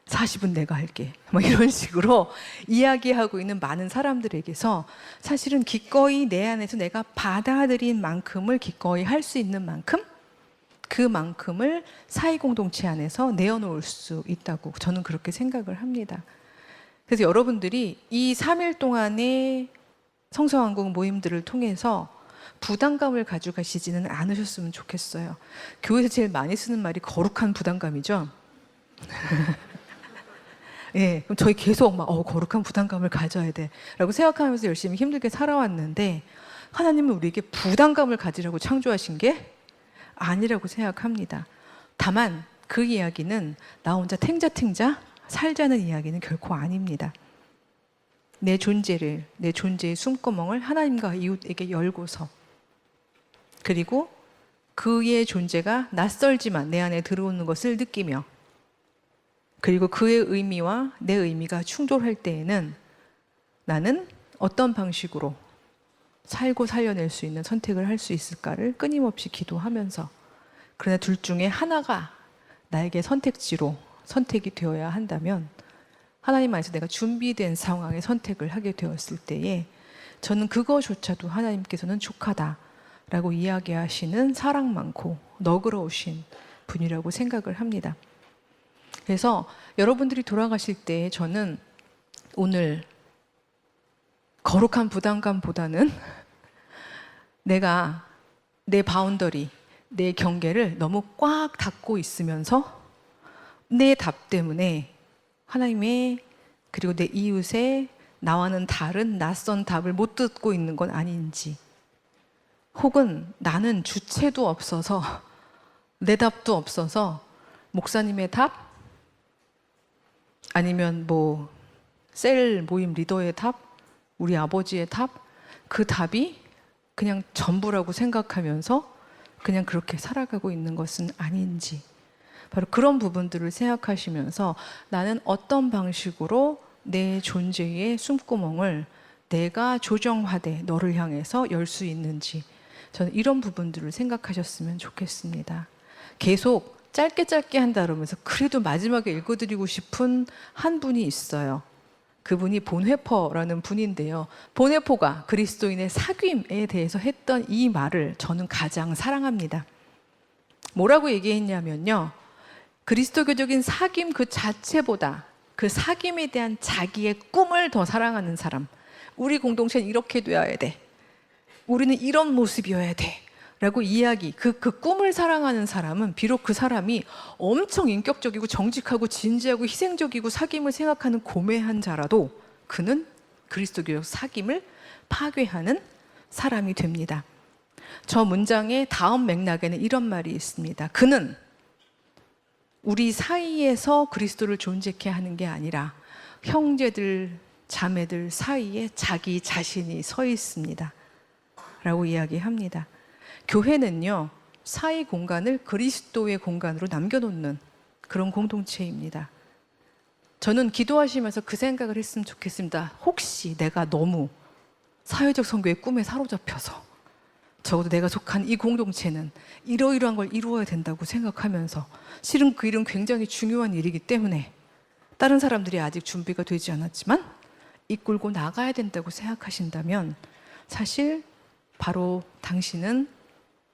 40은 내가 할게. 뭐 이런 식으로 이야기하고 있는 많은 사람들에게서 사실은 기꺼이 내 안에서 내가 받아들인 만큼을 기꺼이 할 수 있는 만큼 그만큼을 사회공동체 안에서 내어놓을 수 있다고 저는 그렇게 생각을 합니다. 그래서 여러분들이 이 3일 동안의 성서왕국 모임들을 통해서 부담감을 가져가시지는 않으셨으면 좋겠어요. 교회에서 제일 많이 쓰는 말이 거룩한 부담감이죠. 예, 그럼 저희 계속 막 거룩한 부담감을 가져야 돼 라고 생각하면서 열심히 힘들게 살아왔는데 하나님은 우리에게 부담감을 가지라고 창조하신 게 아니라고 생각합니다. 다만 그 이야기는 나 혼자 탱자탱자 살자는 이야기는 결코 아닙니다. 내 존재를, 내 존재의 숨구멍을 하나님과 이웃에게 열고서 그리고 그의 존재가 낯설지만 내 안에 들어오는 것을 느끼며 그리고 그의 의미와 내 의미가 충돌할 때에는 나는 어떤 방식으로 살고 살려낼 수 있는 선택을 할 수 있을까를 끊임없이 기도하면서 그러나 둘 중에 하나가 나에게 선택지로 선택이 되어야 한다면 하나님 안에서 내가 준비된 상황에 선택을 하게 되었을 때에 저는 그거조차도 하나님께서는 족하다라고 이야기하시는 사랑 많고 너그러우신 분이라고 생각을 합니다. 그래서 여러분들이 돌아가실 때 저는 오늘 거룩한 부담감보다는 내가 내 바운더리, 내 경계를 너무 꽉 닫고 있으면서 내 답 때문에 하나님의 그리고 내 이웃의 나와는 다른 낯선 답을 못 듣고 있는 건 아닌지 혹은 나는 주체도 없어서 내 답도 없어서 목사님의 답 아니면 뭐 셀 모임 리더의 답 우리 아버지의 답 그 답이 그냥 전부라고 생각하면서 그냥 그렇게 살아가고 있는 것은 아닌지 바로 그런 부분들을 생각하시면서 나는 어떤 방식으로 내 존재의 숨구멍을 내가 조정하되 너를 향해서 열 수 있는지 저는 이런 부분들을 생각하셨으면 좋겠습니다. 계속 짧게 한다 그러면서 그래도 마지막에 읽어드리고 싶은 한 분이 있어요. 그분이 본회퍼라는 분인데요. 본회퍼가 그리스도인의 사귐에 대해서 했던 이 말을 저는 가장 사랑합니다. 뭐라고 얘기했냐면요. 그리스도교적인 사귐 그 자체보다 그 사귐에 대한 자기의 꿈을 더 사랑하는 사람. 우리 공동체는 이렇게 되어야 돼. 우리는 이런 모습이어야 돼. 라고 이야기, 그 꿈을 사랑하는 사람은 비록 그 사람이 엄청 인격적이고 정직하고 진지하고 희생적이고 사귐을 생각하는 고매한 자라도 그는 그리스도교적 사귐을 파괴하는 사람이 됩니다. 저 문장의 다음 맥락에는 이런 말이 있습니다. 그는 우리 사이에서 그리스도를 존재케 하는 게 아니라 형제들, 자매들 사이에 자기 자신이 서 있습니다. 라고 이야기합니다. 교회는요, 사이 공간을 그리스도의 공간으로 남겨놓는 그런 공동체입니다. 저는 기도하시면서 그 생각을 했으면 좋겠습니다. 혹시 내가 너무 사회적 선교의 꿈에 사로잡혀서 적어도 내가 속한 이 공동체는 이러이러한 걸 이루어야 된다고 생각하면서, 실은 그 일은 굉장히 중요한 일이기 때문에 다른 사람들이 아직 준비가 되지 않았지만 이끌고 나가야 된다고 생각하신다면, 사실 바로 당신은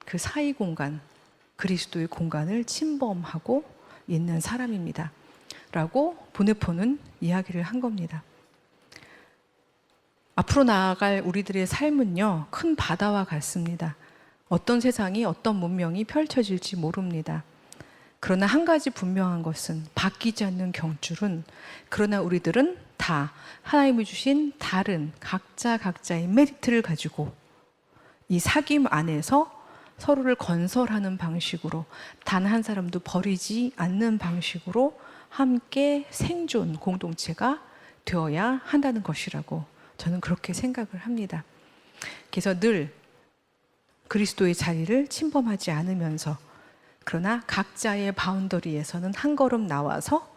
그 사이 공간, 그리스도의 공간을 침범하고 있는 사람입니다 라고 보네포는 이야기를 한 겁니다. 앞으로 나아갈 우리들의 삶은요, 큰 바다와 같습니다. 어떤 세상이, 어떤 문명이 펼쳐질지 모릅니다. 그러나 한 가지 분명한 것은, 바뀌지 않는 경줄은, 그러나 우리들은 다 하나님이 주신 다른 각자의 메리트를 가지고 이 사귐 안에서 서로를 건설하는 방식으로, 단 한 사람도 버리지 않는 방식으로 함께 생존 공동체가 되어야 한다는 것이라고 저는 그렇게 생각을 합니다. 그래서 늘 그리스도의 자리를 침범하지 않으면서, 그러나 각자의 바운더리에서는 한 걸음 나와서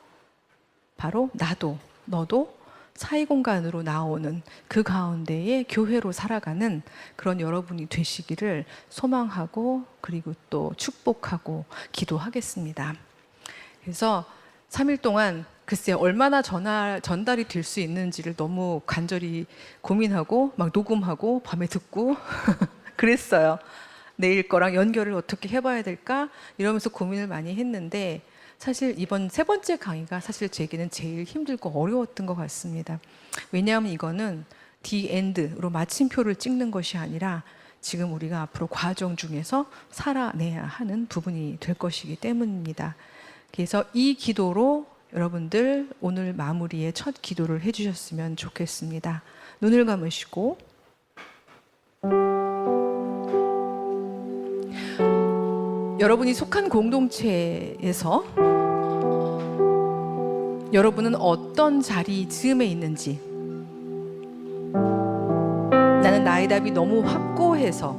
바로 나도 너도 사이 공간으로 나오는 그 가운데에 교회로 살아가는 그런 여러분이 되시기를 소망하고, 그리고 또 축복하고 기도하겠습니다. 그래서 3일 동안 글쎄 얼마나 전달이 될 수 있는지를 너무 간절히 고민하고 막 녹음하고 밤에 듣고 그랬어요. 내일 거랑 연결을 어떻게 해봐야 될까 이러면서 고민을 많이 했는데, 사실 이번 3번째 강의가 사실 제게는 제일 힘들고 어려웠던 것 같습니다. 왜냐하면 이거는 The End로 마침표를 찍는 것이 아니라 지금 우리가 앞으로 과정 중에서 살아내야 하는 부분이 될 것이기 때문입니다. 그래서 이 기도로 여러분들 오늘 마무리에 첫 기도를 해주셨으면 좋겠습니다. 눈을 감으시고, 여러분이 속한 공동체에서 여러분은 어떤 자리 즈음에 있는지, 나는 나의 답이 너무 확고해서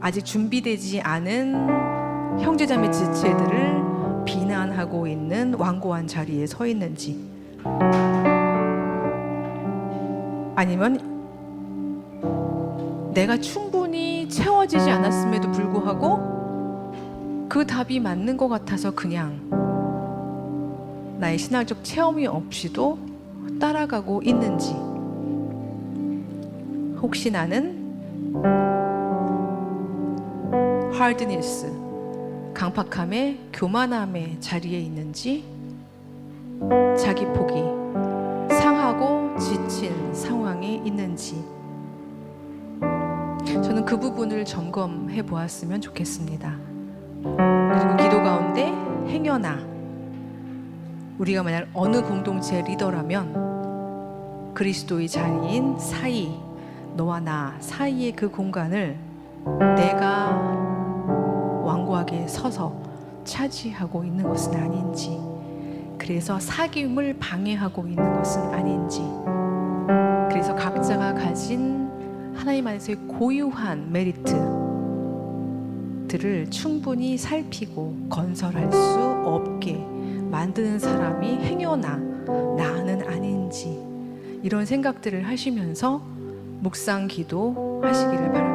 아직 준비되지 않은 형제자매 지체들을 비난하고 있는 완고한 자리에 서 있는지, 아니면 내가 충분히 채워지지 않았음에도 불구하고 그 답이 맞는 것 같아서 그냥 나의 신학적 체험이 없이도 따라가고 있는지, 혹시 나는 하드니스, 강팍함의 교만함의 자리에 있는지, 자기 포기, 상하고 지친 상황에 있는지, 저는 그 부분을 점검해 보았으면 좋겠습니다. 그리고 기도 가운데 행여나 우리가 만약 어느 공동체의 리더라면 그리스도의 자리인 사이, 너와 나 사이의 그 공간을 내가 완고하게 서서 차지하고 있는 것은 아닌지, 그래서 사귐을 방해하고 있는 것은 아닌지, 그래서 각자가 가진 하나님 안에서의 고유한 메리트들을 충분히 살피고 건설할 수 없게 만드는 사람이 행여나 나는 아닌지, 이런 생각들을 하시면서 묵상 기도 하시기를 바랍니다.